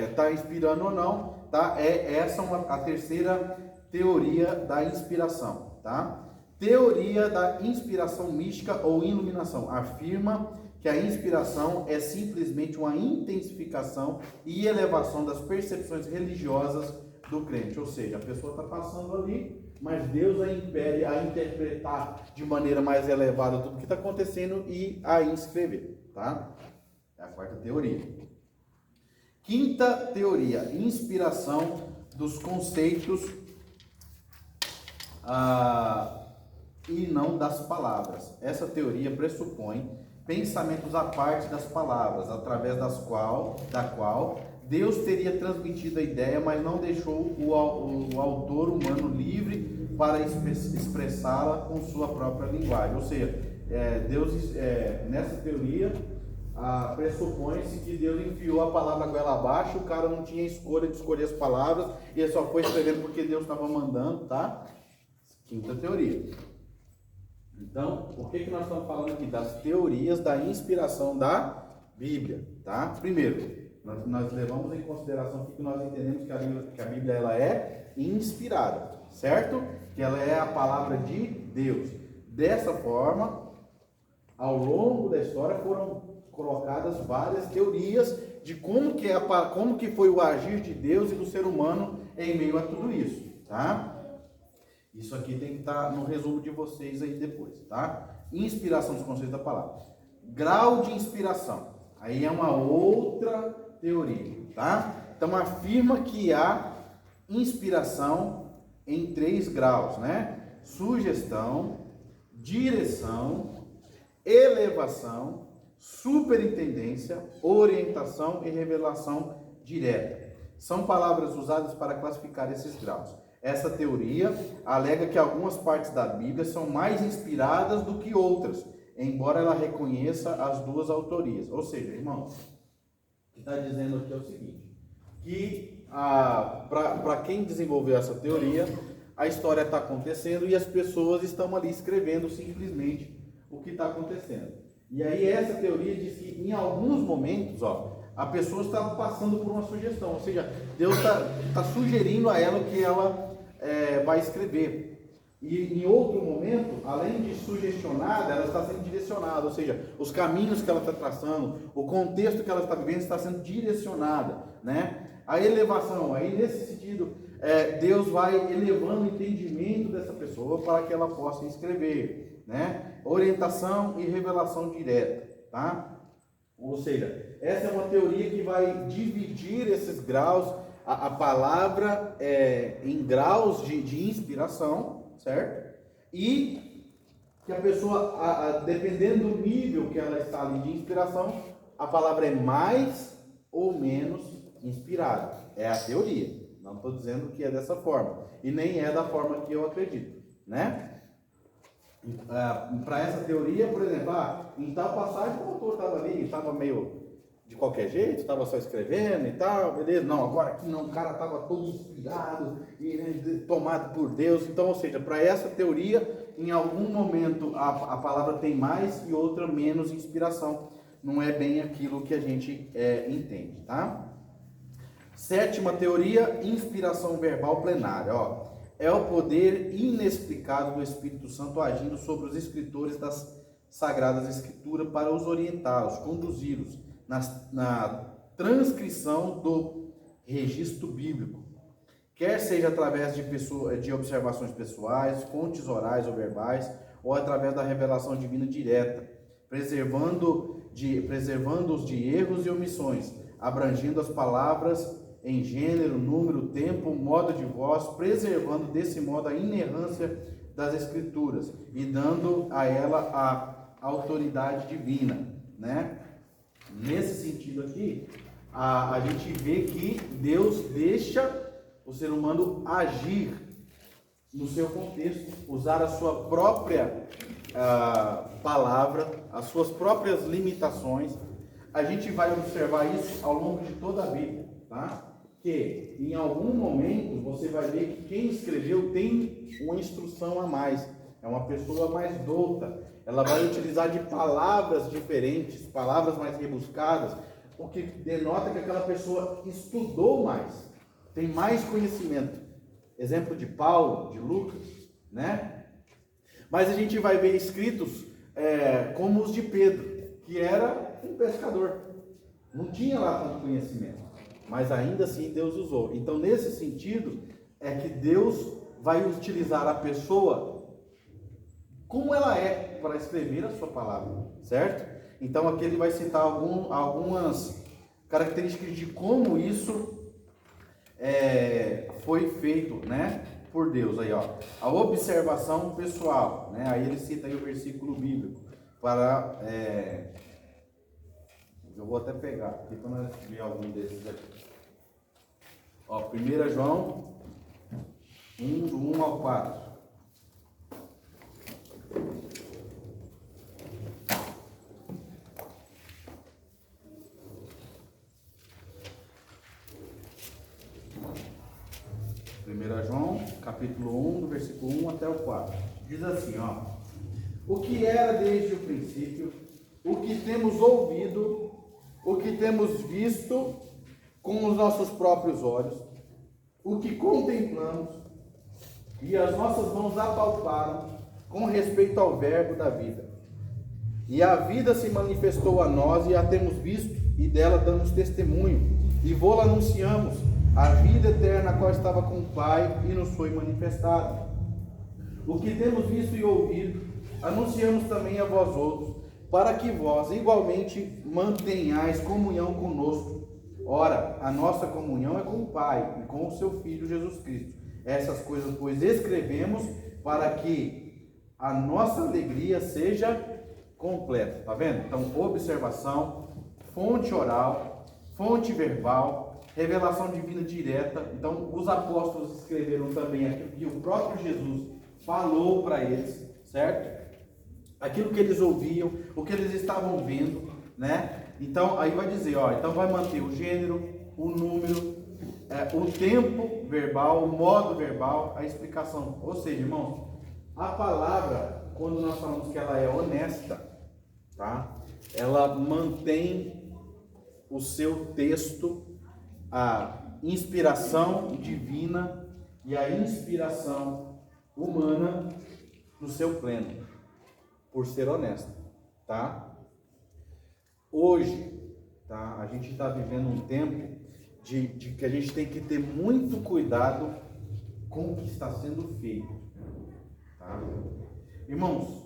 está inspirando ou não, tá? Essa a terceira teoria da inspiração, tá? Teoria da inspiração mística ou iluminação afirma que a inspiração é simplesmente uma intensificação e elevação das percepções religiosas do crente, ou seja, a pessoa está passando ali, mas Deus a impele a interpretar de maneira mais elevada tudo que está acontecendo e a escrever, tá? É a quarta teoria. Quinta teoria, inspiração dos conceitos e não das palavras. Essa teoria pressupõe pensamentos à parte das palavras, através da qual Deus teria transmitido a ideia, mas não deixou o autor humano livre para expressá-la com sua própria linguagem. Ou seja, Deus, nessa teoria, pressupõe-se que Deus enfiou a palavra goela abaixo, o cara não tinha escolha de escolher as palavras, e ele só foi escrevendo porque Deus estava mandando, tá? Quinta teoria. Então, por que nós estamos falando aqui das teorias da inspiração da Bíblia, tá? Primeiro, nós levamos em consideração aqui que nós entendemos que a Bíblia ela é inspirada, certo? Que ela é a palavra de Deus. Dessa forma, ao longo da história foram colocadas várias teorias de como que foi o agir de Deus e do ser humano em meio a tudo isso, tá? Isso aqui tem que estar no resumo de vocês aí depois, tá? Inspiração dos conceitos da palavra. Grau de inspiração. Aí é uma outra teoria, tá? Então afirma que há inspiração em 3 graus, né? Sugestão, direção, elevação, superintendência, orientação e revelação direta. São palavras usadas para classificar esses graus. Essa teoria alega que algumas partes da Bíblia são mais inspiradas do que outras, embora ela reconheça as duas autorias. Ou seja, irmãos, o que está dizendo aqui é o seguinte, que para quem desenvolveu essa teoria, a história está acontecendo e as pessoas estão ali escrevendo simplesmente o que está acontecendo. E aí essa teoria diz que em alguns momentos, a pessoa está passando por uma sugestão, ou seja, Deus está sugerindo a ela o que ela vai escrever. E em outro momento, além de sugestionada, ela está sendo direcionada, ou seja, os caminhos que ela está traçando, o contexto que ela está vivendo está sendo direcionada, né? A elevação, aí nesse sentido, Deus vai elevando o entendimento dessa pessoa para que ela possa escrever, né? Orientação e revelação direta, tá? Ou seja, essa é uma teoria que vai dividir esses graus, a palavra em graus de inspiração, certo? E que a pessoa, dependendo do nível que ela está ali de inspiração, a palavra é mais ou menos inspirada. É a teoria. Não estou dizendo que é dessa forma. E nem é da forma que eu acredito, né? Para essa teoria, por exemplo, em tal passagem o autor estava ali, estava meio de qualquer jeito, estava só escrevendo e tal, beleza? Não, agora aqui não, o cara estava todo inspirado e tomado por Deus. Então, ou seja, para essa teoria, em algum momento a palavra tem mais e outra menos inspiração. Não é bem aquilo que a gente entende, tá? Sétima teoria, inspiração verbal plenária. Ó, é o poder inexplicável do Espírito Santo agindo sobre os escritores das Sagradas Escrituras para os orientá-los, conduzi-los na transcrição do registro bíblico, quer seja através de observações pessoais, fontes orais ou verbais, ou através da revelação divina direta, preservando-os de erros e omissões, abrangendo as palavras em gênero, número, tempo, modo de voz, preservando desse modo a inerrância das Escrituras e dando a ela a autoridade divina, né? Nesse sentido aqui, a gente vê que Deus deixa o ser humano agir no seu contexto, usar a sua própria palavra, as suas próprias limitações. A gente vai observar isso ao longo de toda a Bíblia, tá? Que em algum momento você vai ver que quem escreveu tem uma instrução a mais, é uma pessoa mais douta, ela vai utilizar de palavras diferentes, palavras mais rebuscadas, o que denota que aquela pessoa estudou mais, tem mais conhecimento. Exemplo de Paulo, de Lucas, né? Mas a gente vai ver escritos como os de Pedro, que era um pescador, não tinha lá tanto conhecimento, mas ainda assim Deus usou. Então, nesse sentido, é que Deus vai utilizar a pessoa como ela é para escrever a sua palavra, certo? Então, aqui ele vai citar algumas características de como isso foi feito, né, por Deus. Aí, ó, a observação pessoal, né? Aí ele cita aí o versículo bíblico para eu vou até pegar aqui para nós ver algum desses aqui. Ó, 1 João 1, do 1 ao 4. João, capítulo 1, do versículo 1 até o 4. Diz assim, ó: o que era desde o princípio, o que temos ouvido, o que temos visto com os nossos próprios olhos, o que contemplamos e as nossas mãos apalparam com respeito ao verbo da vida. E a vida se manifestou a nós e a temos visto, e dela damos testemunho, e vô-la anunciamos, a vida eterna a qual estava com o Pai e nos foi manifestada. O que temos visto e ouvido, anunciamos também a vós outros, para que vós igualmente mantenhais comunhão conosco. Ora, a nossa comunhão é com o Pai e com o seu Filho Jesus Cristo. Essas coisas, pois, escrevemos para que a nossa alegria seja completa. Tá vendo? Então, observação, fonte oral, fonte verbal, revelação divina direta. Então, os apóstolos escreveram também aquilo que o próprio Jesus falou para eles, certo? Aquilo que eles ouviam, o que eles estavam vendo, né? Então, aí vai dizer, ó, então vai manter o gênero, o número, o tempo verbal, o modo verbal, a explicação. Ou seja, irmãos, a palavra, quando nós falamos que ela é honesta, tá? Ela mantém o seu texto, a inspiração divina e a inspiração humana no seu pleno, por ser honesto, tá? Hoje, tá? A gente está vivendo um tempo de que a gente tem que ter muito cuidado com o que está sendo feito, tá? Irmãos,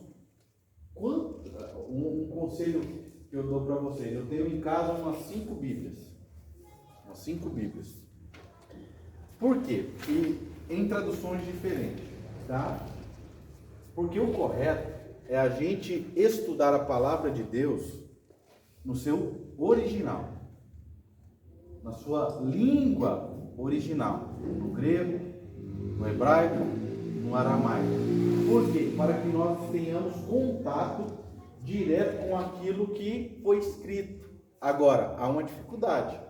um conselho que eu dou para vocês, eu tenho em casa umas 5 Bíblias. Por quê? E em traduções diferentes, tá? Porque o correto é a gente estudar a palavra de Deus no seu original, na sua língua original, no grego, no hebraico, no aramaico. Por quê? Para que nós tenhamos contato direto com aquilo que foi escrito. Agora, há uma dificuldade.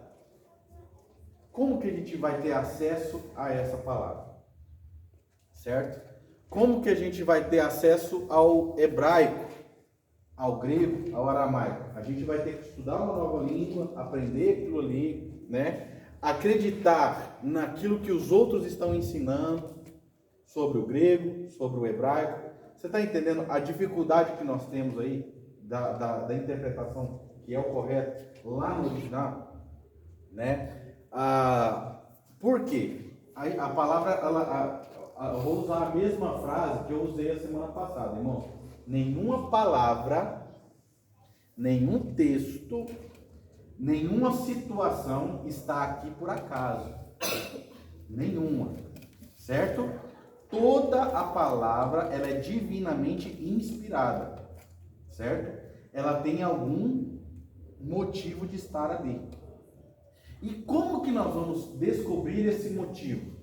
Como que a gente vai ter acesso a essa palavra? Certo? Como que a gente vai ter acesso ao hebraico, ao grego, ao aramaico? A gente vai ter que estudar uma nova língua, aprender aquilo ali, né? Acreditar naquilo que os outros estão ensinando sobre o grego, sobre o hebraico. Você está entendendo a dificuldade que nós temos aí da interpretação que é o correto lá no original, né? Por quê? A palavra, eu vou usar a mesma frase que eu usei a semana passada, irmão. Nenhuma palavra, nenhum texto, nenhuma situação está aqui por acaso. Nenhuma. Certo? Toda a palavra, ela é divinamente inspirada. Certo? Ela tem algum motivo de estar ali. E como que nós vamos descobrir esse motivo?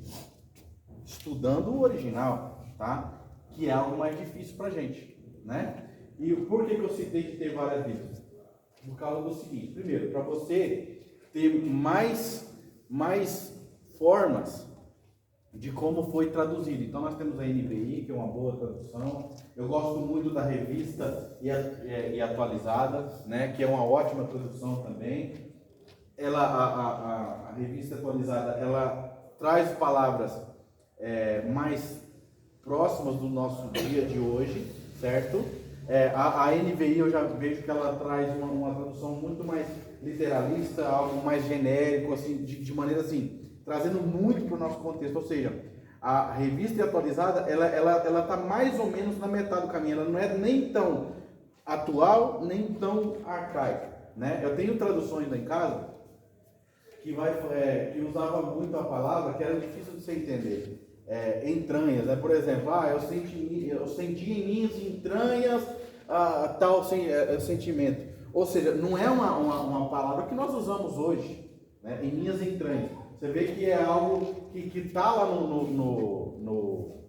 Estudando o original, tá? Que é algo mais difícil pra gente, né? E por que eu citei de ter várias Bíblias? Por causa do seguinte: primeiro, para você ter mais formas de como foi traduzido. Então nós temos a NVI, que é uma boa tradução. Eu gosto muito da Revista e Atualizada, né? Que é uma ótima tradução também. A Revista Atualizada, ela traz palavras mais próximas do nosso dia de hoje, certo? A NVI eu já vejo que ela traz uma tradução muito mais literalista, algo mais genérico, assim, de maneira assim, trazendo muito para o nosso contexto. Ou seja, a Revista Atualizada, ela está mais ou menos na metade do caminho. Ela não é nem tão atual, nem tão arcaica, né? Eu tenho traduções lá em casa que usava muito a palavra que era difícil de você entender. Entranhas, né? Por exemplo, eu senti em minhas entranhas tal sentimento. Ou seja, não é uma palavra que nós usamos hoje, né? Em minhas entranhas. Você vê que é algo que está lá no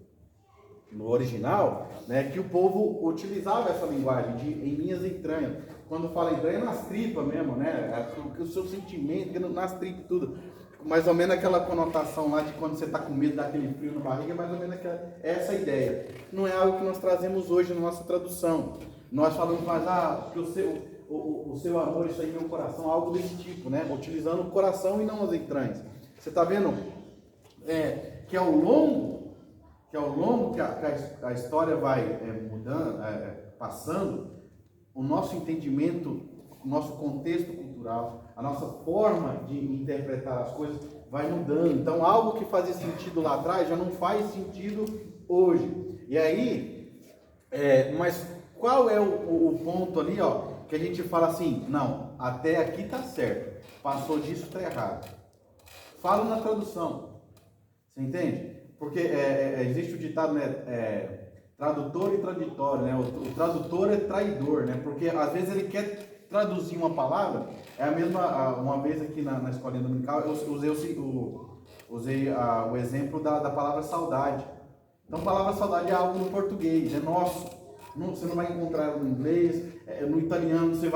original, né? Que o povo utilizava essa linguagem de em minhas entranhas. Quando fala entranha, é nas tripas mesmo, né? O seu sentimento, nas tripas e tudo. Mais ou menos aquela conotação lá de quando você está com medo daquele frio na barriga, mais ou menos essa ideia. Não é algo que nós trazemos hoje na nossa tradução. Nós falamos mais, que o seu amor está em meu coração, algo desse tipo, né? Utilizando o coração e não as entranhas. Você está vendo que ao longo que a história vai mudando, passando, o nosso entendimento, o nosso contexto cultural, a nossa forma de interpretar as coisas vai mudando. Então, algo que fazia sentido lá atrás já não faz sentido hoje. E aí, mas qual é o ponto ali, que a gente fala assim, não, até aqui está certo, passou disso, está errado. Falo na tradução, você entende? Porque existe o ditado, né, tradutor e traditório, né? O tradutor é traidor, né? Porque às vezes ele quer traduzir uma palavra. É a mesma, uma vez aqui na escolinha dominical, eu usei o exemplo da palavra saudade. Então, a palavra saudade é algo no português, é nosso. Você não vai encontrar no inglês, no italiano você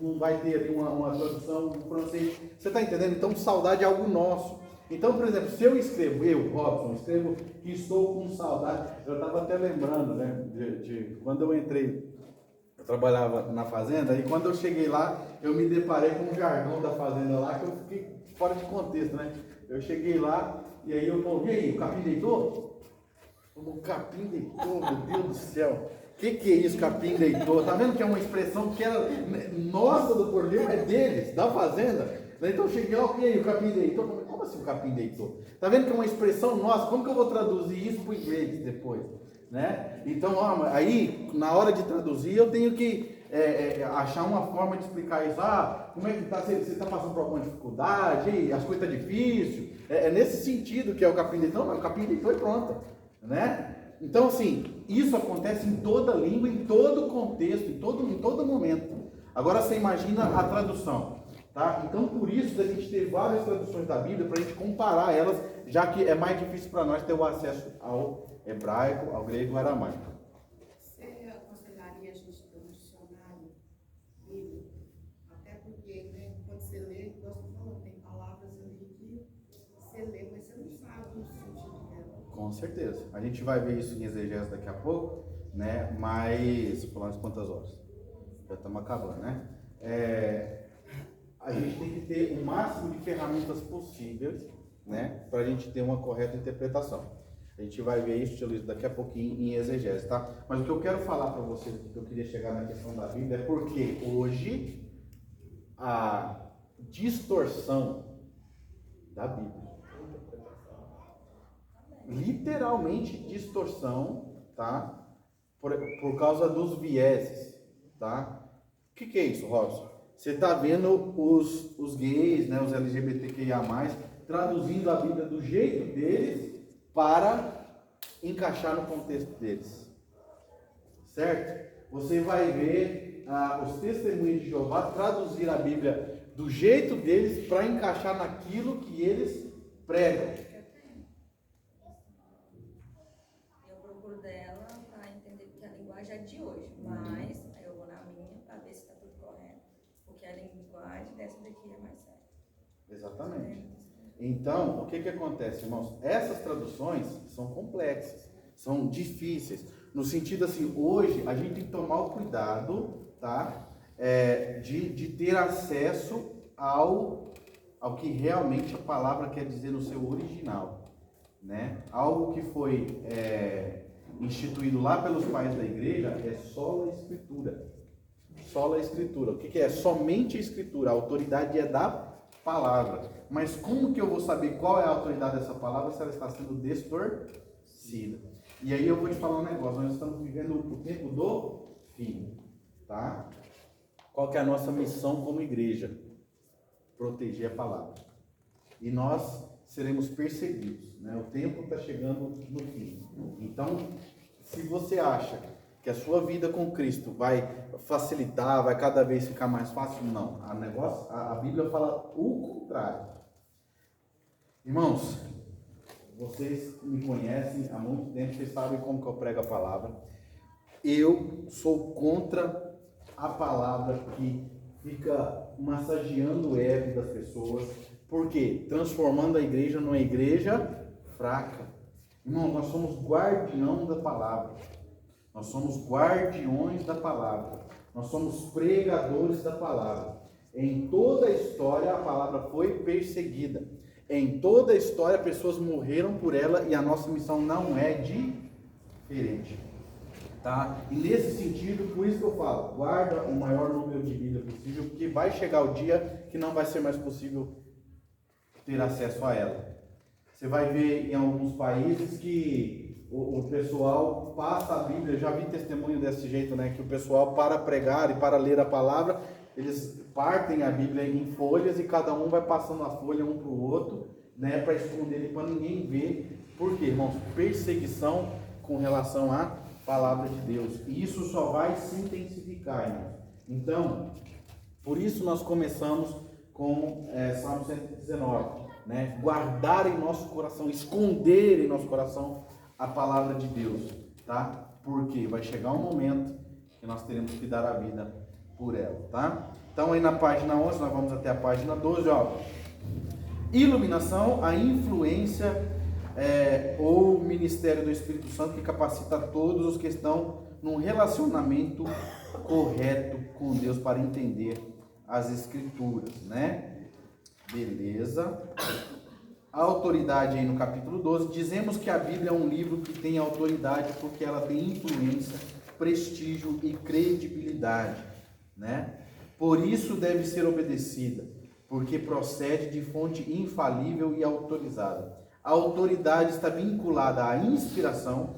não vai ter ali uma tradução, no francês. Você está entendendo? Então, saudade é algo nosso. Então, por exemplo, se eu escrevo, Robson, escrevo que estou com saudade, eu estava até lembrando, né, de quando eu entrei, eu trabalhava na fazenda, e quando eu cheguei lá, eu me deparei com um jargão da fazenda lá, que eu fiquei fora de contexto, né? Eu cheguei lá, e aí eu falei, e aí, o capim deitou? O capim deitou, meu Deus do céu. O que é isso, capim deitou? Tá vendo que é uma expressão que era nossa do Cordeiro, é deles, da fazenda? Então eu cheguei lá, e aí, o capim deitou? Como assim o capim deitou? Tá vendo que é uma expressão nossa? Como que eu vou traduzir isso para o inglês depois? Né? Então, ó, aí, na hora de traduzir, eu tenho que achar uma forma de explicar isso. Ah, como é que tá? Você está passando por alguma dificuldade? As coisas estão difíceis? É nesse sentido que é o capim deitou. Não, o capim deitou e pronto. Né? Então, assim, isso acontece em toda língua, em todo contexto, em todo momento. Agora você imagina a tradução. Tá? Então, por isso a gente ter várias traduções da Bíblia para a gente comparar elas, já que é mais difícil para nós ter o acesso ao hebraico, ao grego e ao aramaico.
Você aconselharia a gente ter um dicionário bíblico? Até porque, né, quando você lê, igual você falou, tem palavras ali que você lê, mas você não sabe o sentido dela.
Com certeza. A gente vai ver isso em exegese daqui a pouco, né? Mas, falando quantas horas? Já estamos acabando, né? A gente tem que ter o máximo de ferramentas possíveis, né, para a gente ter uma correta interpretação. A gente vai ver isso, Luiz, daqui a pouquinho em exegese, tá? Mas o que eu quero falar para vocês, que eu queria chegar na questão da Bíblia, é porque hoje a distorção da Bíblia, literalmente distorção, tá? Por causa dos vieses, tá? O que é isso, Robson? Você está vendo os gays, né, os LGBTQIA+, traduzindo a Bíblia do jeito deles para encaixar no contexto deles. Certo? Você vai ver os testemunhos de Jeová traduzir a Bíblia do jeito deles para encaixar naquilo que eles pregam.
Eu procuro dela para entender que a linguagem é de hoje, mas aí eu vou na minha para ver se está tudo correto, porque a linguagem dessa daqui é mais certa.
Exatamente. Então, o que acontece, irmãos? Essas traduções são complexas, são difíceis, no sentido assim, hoje a gente tem que tomar o cuidado, tá? De ter acesso ao que realmente a palavra quer dizer no seu original, né? Algo que foi instituído lá pelos pais da igreja é sola escritura. Sola escritura. O que é? Somente a escritura. A autoridade é da palavra. Mas como que eu vou saber qual é a autoridade dessa palavra se ela está sendo distorcida? E aí eu vou te falar um negócio. Nós estamos vivendo o tempo do fim, tá? Qual que é a nossa missão como igreja? Proteger a palavra. E nós seremos perseguidos, né? O tempo está chegando no fim. Então, se você acha que a sua vida com Cristo vai facilitar, vai cada vez ficar mais fácil, não. A Bíblia fala o contrário. Irmãos, vocês me conhecem há muito tempo, vocês sabem como que eu prego a palavra. Eu sou contra a palavra que fica massageando o ego das pessoas. Por quê? Transformando a igreja numa igreja fraca. Irmão, nós somos guardião da palavra. Nós somos guardiões da palavra. Nós somos pregadores da palavra. Em toda a história, a palavra foi perseguida. Em toda a história, pessoas morreram por ela e a nossa missão não é diferente. Tá? E nesse sentido, por isso que eu falo, guarda o maior número de Bíblia possível, porque vai chegar o dia que não vai ser mais possível ter acesso a ela. Você vai ver em alguns países que o pessoal passa a Bíblia, eu já vi testemunho desse jeito, né? Que o pessoal, para pregar e para ler a palavra, eles partem a Bíblia em folhas e cada um vai passando a folha um para o outro, né? Para esconder ele, para ninguém ver. Por quê, irmãos? Perseguição com relação à palavra de Deus. E isso só vai se intensificar, irmãos. Então, por isso nós começamos com Salmo 119, né? Guardar em nosso coração, esconder em nosso coração a palavra de Deus, tá? Porque vai chegar um momento que nós teremos que dar a vida por ela, tá? Então aí na página 11, nós vamos até a página 12, ó. Iluminação, a influência ou ministério do Espírito Santo que capacita todos os que estão num relacionamento correto com Deus para entender as Escrituras, né? Beleza. a autoridade aí no capítulo 12, dizemos que a Bíblia é um livro que tem autoridade porque ela tem influência, prestígio e credibilidade, né? Por isso deve ser obedecida, porque procede de fonte infalível e autorizada. A autoridade está vinculada à inspiração,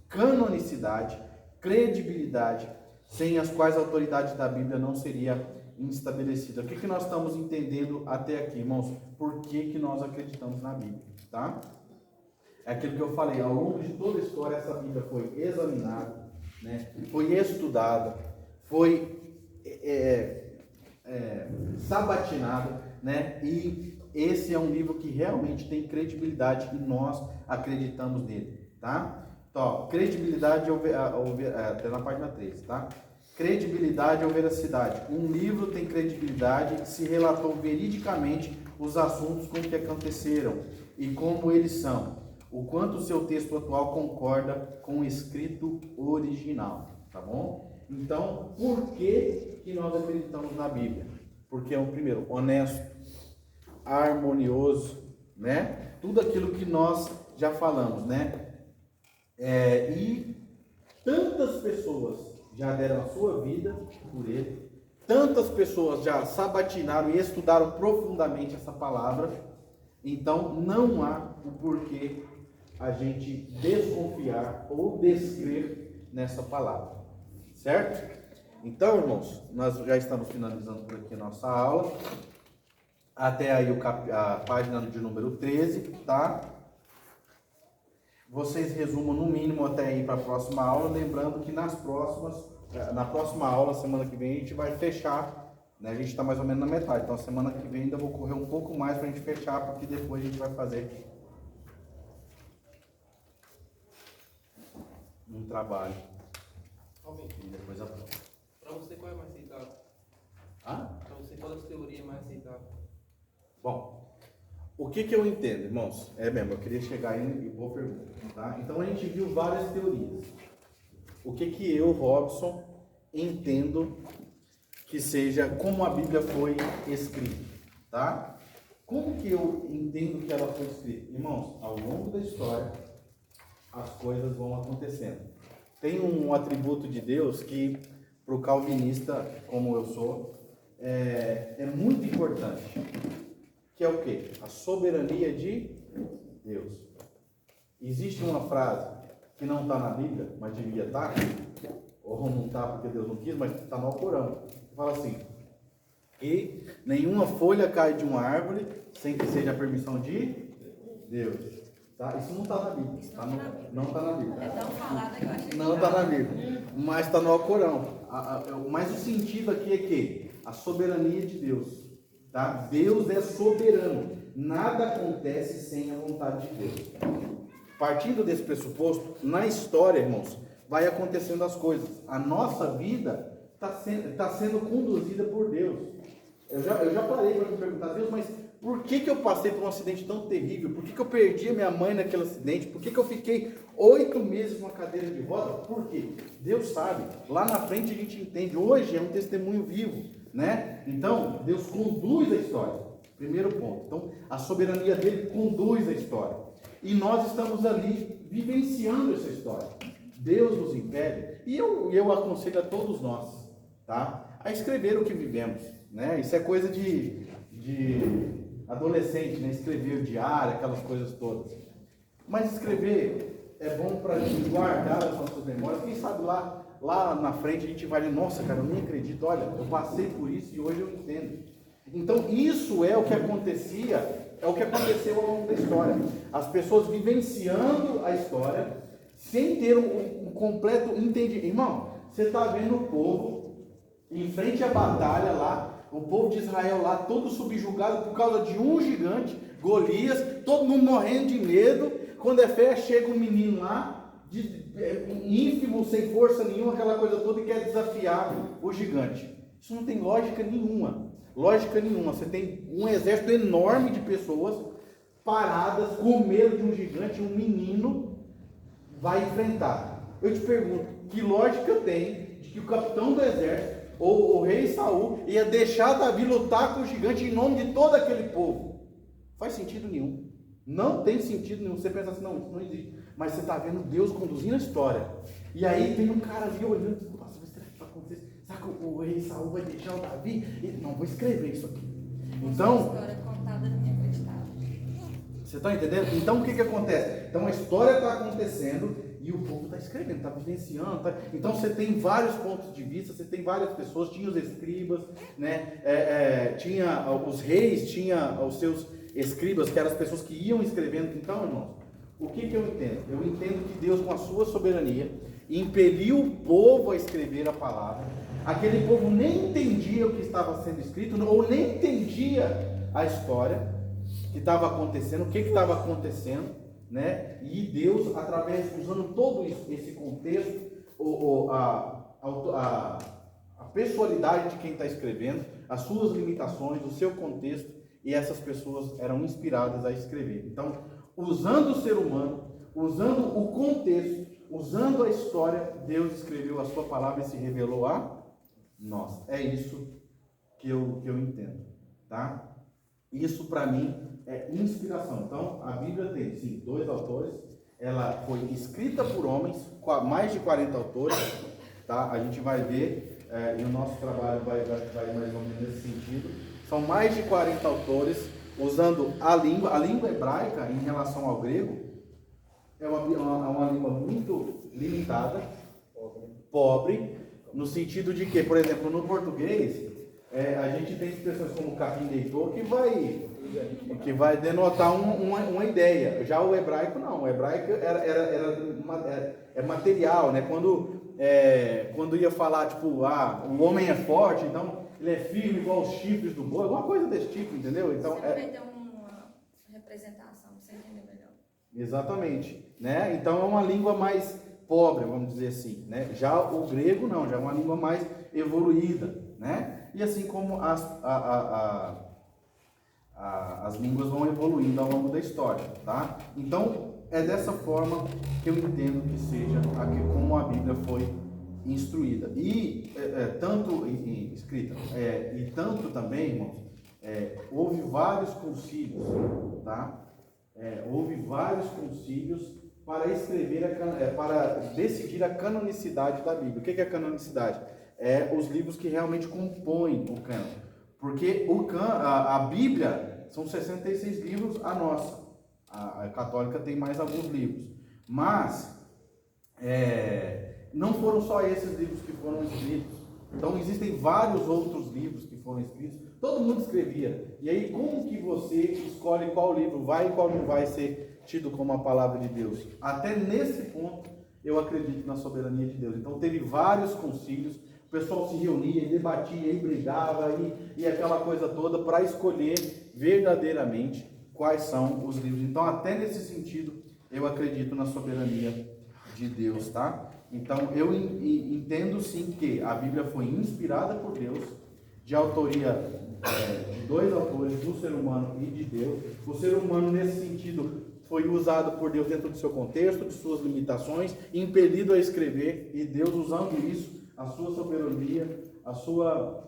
canonicidade, credibilidade, sem as quais a autoridade da Bíblia não seria estabelecida. O que nós estamos entendendo até aqui, irmãos? Por que nós acreditamos na Bíblia, tá? É aquilo que eu falei, ao longo de toda a história, essa Bíblia foi examinada, né? Foi estudada, foi sabatinada, né? E esse é um livro que realmente tem credibilidade e nós acreditamos nele, tá? Então, credibilidade, até na página 3, tá? Credibilidade ou veracidade. Um livro tem credibilidade se relatou veridicamente os assuntos com que aconteceram e como eles são, o quanto o seu texto atual concorda com o escrito original, tá bom? Então, por que nós acreditamos na Bíblia? Porque é o primeiro, honesto, harmonioso, né? Tudo aquilo que nós já falamos, né? E tantas pessoas já deram a sua vida por ele, tantas pessoas já sabatinaram e estudaram profundamente essa palavra, então não há o porquê a gente desconfiar ou descrer nessa palavra, certo? Então, irmãos, nós já estamos finalizando por aqui a nossa aula, até aí a página de número 13, tá? Vocês resumam no mínimo até ir para a próxima aula, lembrando que na próxima aula, semana que vem, a gente vai fechar, né? A gente está mais ou menos na metade, então semana que vem ainda vou correr um pouco mais para a gente fechar, porque depois a gente vai fazer um trabalho. E depois a prova.
Para você, qual é mais aceitável?
Para
você, qual das teorias é mais aceitável?
Bom, o que eu entendo, irmãos? É mesmo, eu queria chegar aí e vou perguntar, tá? Então a gente viu várias teorias. O que eu, Robson, entendo que seja como a Bíblia foi escrita, tá? Como que eu entendo que ela foi escrita? Irmãos, ao longo da história, as coisas vão acontecendo. Tem um atributo de Deus que, para o calvinista, como eu sou, é muito importante. Que é o quê? A soberania de Deus. Existe uma frase que não está na Bíblia, mas devia estar, ou não está porque Deus não quis, mas está no Alcorão. Fala assim, que nenhuma folha cai de uma árvore sem que seja a permissão de Deus. Tá? Isso não está na Bíblia. Não está na Bíblia.
É tão falado que eu acho que
não está na Bíblia, mas está no Alcorão. Mas o sentido aqui é que a soberania de Deus. Tá? Deus é soberano. Nada acontece sem a vontade de Deus. Partindo desse pressuposto, na história, irmãos, vai acontecendo as coisas. A nossa vida está sendo conduzida por Deus. Eu já parei para me perguntar, Deus, mas por que eu passei por um acidente tão terrível? Por que eu perdi a minha mãe naquele acidente? Por que eu fiquei 8 meses numa cadeira de roda? Por quê? Deus sabe. Lá na frente a gente entende. Hoje é um testemunho vivo, né? Então, Deus conduz a história. Primeiro ponto. Então, a soberania dele conduz a história. E nós estamos ali vivenciando essa história. Deus nos impede. E eu aconselho a todos nós, tá? A escrever o que vivemos, né? Isso é coisa de adolescente, né? Escrever o diário, aquelas coisas todas. Mas escrever é bom para a gente guardar as nossas memórias. Quem sabe lá na frente a gente vai dizer, nossa, cara, eu nem acredito, olha, eu passei por isso e hoje eu entendo. Então isso é o que acontecia, é o que aconteceu ao longo da história. As pessoas vivenciando a história sem ter um completo entendimento. Irmão, você está vendo o povo em frente à batalha lá, o povo de Israel lá, todo subjugado por causa de um gigante, Golias, todo mundo morrendo de medo. Quando é fé, chega um menino lá, ínfimo, sem força nenhuma, aquela coisa toda, e quer desafiar o gigante. Isso não tem lógica nenhuma. Lógica nenhuma. Você tem um exército enorme de pessoas paradas, com medo de um gigante, um menino vai enfrentar. Eu te pergunto, que lógica tem de que o capitão do exército, ou o rei Saul, ia deixar Davi lutar com o gigante em nome de todo aquele povo? Faz sentido nenhum. Não tem sentido nenhum. Você pensa assim, não, isso não existe. Mas você está vendo Deus conduzindo a história. E aí tem um cara ali olhando, nossa, mas será que vai acontecer? Será que o rei Saul vai deixar o Davi? Não, vou escrever isso aqui. Então,
a história contada não é acreditável.
você está entendendo? Então o que acontece? Então a história está acontecendo e o povo está escrevendo, está vivenciando. Então você tem vários pontos de vista, você tem várias pessoas, tinha os escribas, né? Tinha os reis, tinha os seus escribas, que eram as pessoas que iam escrevendo. Então, irmãos, o que eu entendo? Eu entendo que Deus, com a sua soberania, impeliu o povo a escrever a palavra. Aquele povo nem entendia o que estava sendo escrito, ou nem entendia a história que estava acontecendo, o que estava acontecendo, né? E Deus, através, usando todo esse contexto, a pessoalidade de quem está escrevendo, as suas limitações, o seu contexto, e essas pessoas eram inspiradas a escrever. Então, usando o ser humano, usando o contexto, usando a história, Deus escreveu a sua palavra e se revelou a nós. É isso que eu entendo, tá? Isso para mim é inspiração. Então, a Bíblia tem, sim, 2 autores. Ela foi escrita por homens, mais de 40 autores, tá? A gente vai ver, e o nosso trabalho vai mais ou menos nesse sentido. São mais de 40 autores usando a língua hebraica em relação ao grego. É uma língua muito limitada, pobre, no sentido de que, por exemplo, no português, a gente tem expressões como capim deitor que vai denotar uma ideia. Já o hebraico não. O hebraico é material, né? Quando ia falar, tipo, o homem é forte, então ele é firme igual os chifres do boi, alguma coisa desse tipo, entendeu? Então,
você vai ter uma representação para você entender melhor.
Exatamente, né? Então é uma língua mais pobre, vamos dizer assim, né? Já o grego não, já é uma língua mais evoluída, né? E assim como as línguas vão evoluindo ao longo da história, tá? Então é dessa forma que eu entendo que seja como a Bíblia foi instruída e tanto escrita e tanto também, irmãos, houve vários concílios, tá? Houve vários concílios para escrever para decidir a canonicidade da Bíblia. O que é a canonicidade? Os livros que realmente compõem o cânon. Porque a Bíblia são 66 livros, a nossa. A católica tem mais alguns livros. Mas não foram só esses livros que foram escritos. Então existem vários outros livros que foram escritos. Todo mundo escrevia. E aí como que você escolhe qual livro vai e qual não vai ser tido como a palavra de Deus? Até nesse ponto eu acredito na soberania de Deus. Então teve vários concílios. O pessoal se reunia e debatia e brigava e aquela coisa toda para escolher verdadeiramente quais são os livros. Então até nesse sentido eu acredito na soberania de Deus, tá? Então eu entendo sim que a Bíblia foi inspirada por Deus, de autoria de 2 autores, do ser humano e de Deus. O ser humano nesse sentido foi usado por Deus dentro do seu contexto, de suas limitações, impelido a escrever, e Deus usando isso, a sua soberania, a sua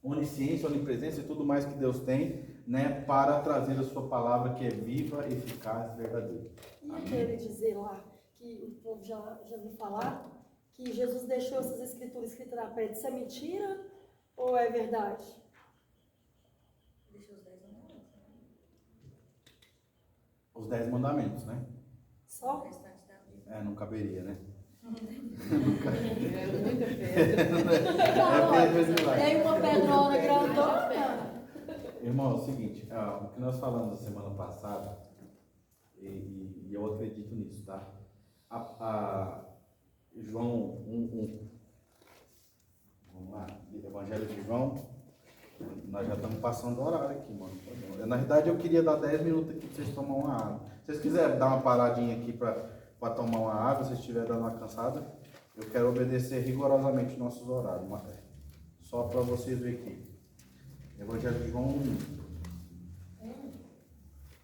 onisciência, onipresença e tudo mais que Deus tem, né, para trazer a sua palavra que é viva, eficaz e verdadeira.
E aquele dizer lá, que o povo já ouviu falar, que Jesus deixou essas escrituras escritas na pedra, isso é mentira ou é verdade?
Deixou os 10 mandamentos.
Os 10 mandamentos, né?
O
Só?
restante da Bíblia.
Não caberia, né?
É muita pedra.
Tem uma pedrona grandona.
Irmão, é o seguinte, o que nós falamos a semana passada, e eu acredito nisso, tá? João 1. Vamos lá, Evangelho de João. Nós já estamos passando o horário aqui, mano. Na verdade, eu queria dar 10 minutos aqui para vocês tomarem uma água. Se vocês quiserem dar uma paradinha aqui para tomar uma água, se vocês estiverem dando uma cansada, eu quero obedecer rigorosamente nossos horários, só para vocês verem aqui. Evangelho de João 1,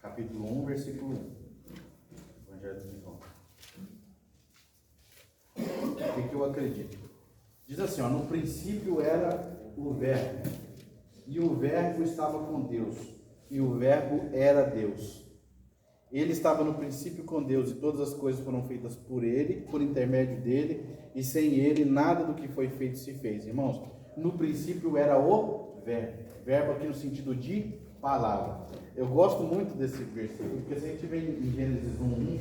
capítulo 1, versículo 1. Evangelho de João. O que eu acredito? Diz assim, no princípio era o Verbo, e o Verbo estava com Deus, e o Verbo era Deus. Ele estava no princípio com Deus e todas as coisas foram feitas por ele, por intermédio dele, e sem ele nada do que foi feito se fez. Irmãos, no princípio era o verbo. Verbo aqui no sentido de palavra. Eu gosto muito desse versículo, porque se a gente vê em Gênesis 1:1,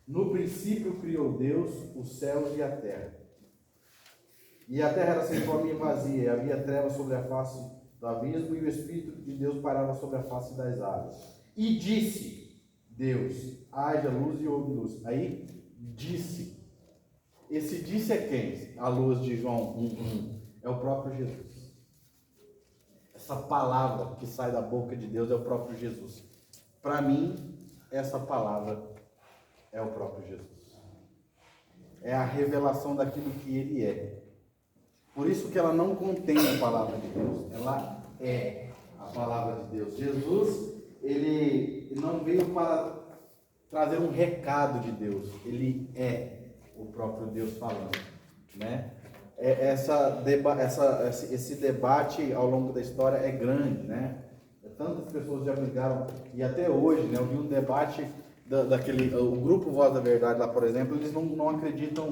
no princípio criou Deus os céus e a terra. E a terra era sem forma e vazia, e havia trevas sobre a face do abismo, e o Espírito de Deus pairava sobre a face das águas. E disse Deus, haja luz e houve luz. Aí, disse. Esse disse é quem? A luz de João 1:1. É o próprio Jesus. Essa palavra que sai da boca de Deus é o próprio Jesus. Para mim, essa palavra é o próprio Jesus. É a revelação daquilo que ele é. Por isso que ela não contém a palavra de Deus. Ela é a palavra de Deus. Jesus, ele não veio para trazer um recado de Deus. Ele é o próprio Deus falando, né? Esse debate ao longo da história é grande, né? Tantas pessoas já brigaram, e até hoje, né? Eu vi um debate o grupo Voz da Verdade lá, por exemplo, eles não acreditam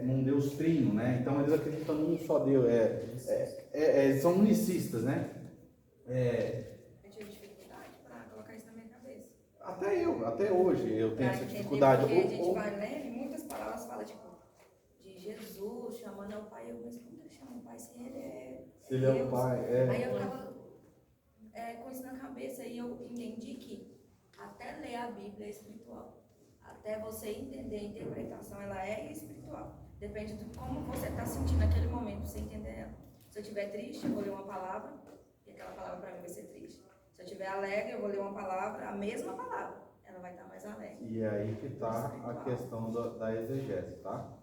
num Deus trino, né? Então eles acreditam num só Deus, são unicistas, né?
Eu tive dificuldade para colocar isso na minha cabeça.
Até hoje eu tenho essa dificuldade.
Porque a gente vai lendo e muitas palavras falam, tipo, de Jesus chamando ao Pai. Mas como ele chama o Pai se ele é
Se ele é o Pai,
Aí eu ficava com isso na cabeça e eu entendi que até ler a Bíblia é espiritual. Até você entender a interpretação, ela é espiritual. Depende de como você está sentindo naquele momento, você entender ela. Se eu estiver triste, eu vou ler uma palavra, e aquela palavra para mim vai ser triste. Se eu estiver alegre, eu vou ler uma palavra, a mesma palavra, ela vai estar mais alegre.
E aí que está a questão da exegese, tá?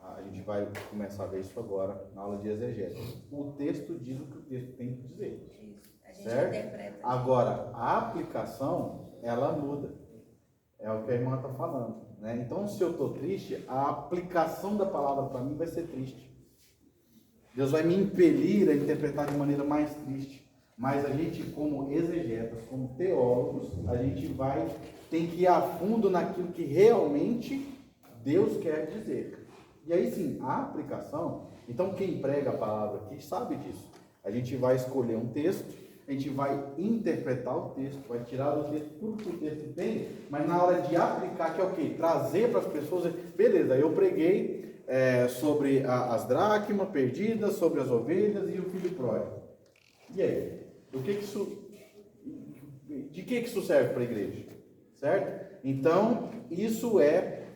A gente vai começar a ver isso agora na aula de exegese. O texto diz o que o texto tem que dizer.
Isso, a gente
certo?
interpreta.
Agora, a aplicação, ela muda. É o que a irmã está falando, né? Então, se eu estou triste, a aplicação da palavra para mim vai ser triste. Deus vai me impelir a interpretar de maneira mais triste. Mas a gente, como exegetas, como teólogos, a gente tem que ir a fundo naquilo que realmente Deus quer dizer. E aí sim, a aplicação, então quem prega a palavra aqui sabe disso. A gente vai escolher um texto, a gente vai interpretar o texto, vai tirar do texto tudo que o texto tem, mas na hora de aplicar, que é o quê? Trazer para as pessoas, beleza, eu preguei sobre as dracmas perdidas, sobre as ovelhas e o filho pródigo. E aí? De que isso serve para a igreja? Certo? Então, isso é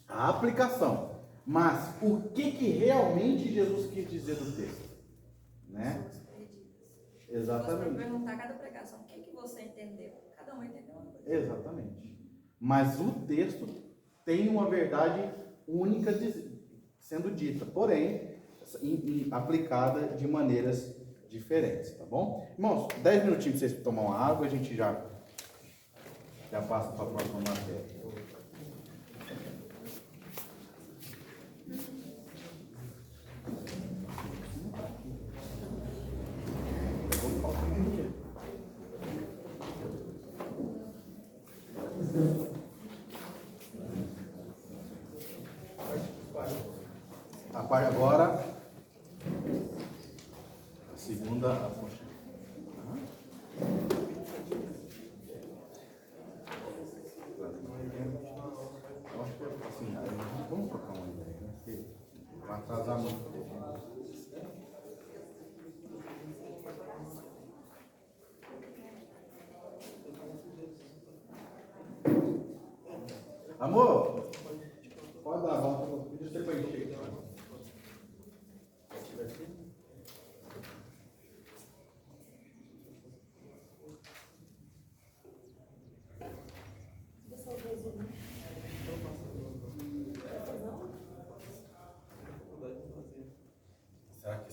a aplicação. Mas o que realmente Jesus quis dizer do texto? Né? Exatamente.
Você perguntar cada pregação, o que você entendeu? Cada um entendeu uma coisa.
Exatamente. Mas o texto tem uma verdade única sendo dita, porém, aplicada de maneiras diferentes, tá bom? Irmãos, 10 minutinhos para vocês tomar uma água, a gente já passa para a próxima matéria. Agora, a segunda. Eu acho que assim, vamos trocar uma ideia, né? Porque vai atrasar muito tempo. Amor, pode dar a volta, deixa você conhecer. Será que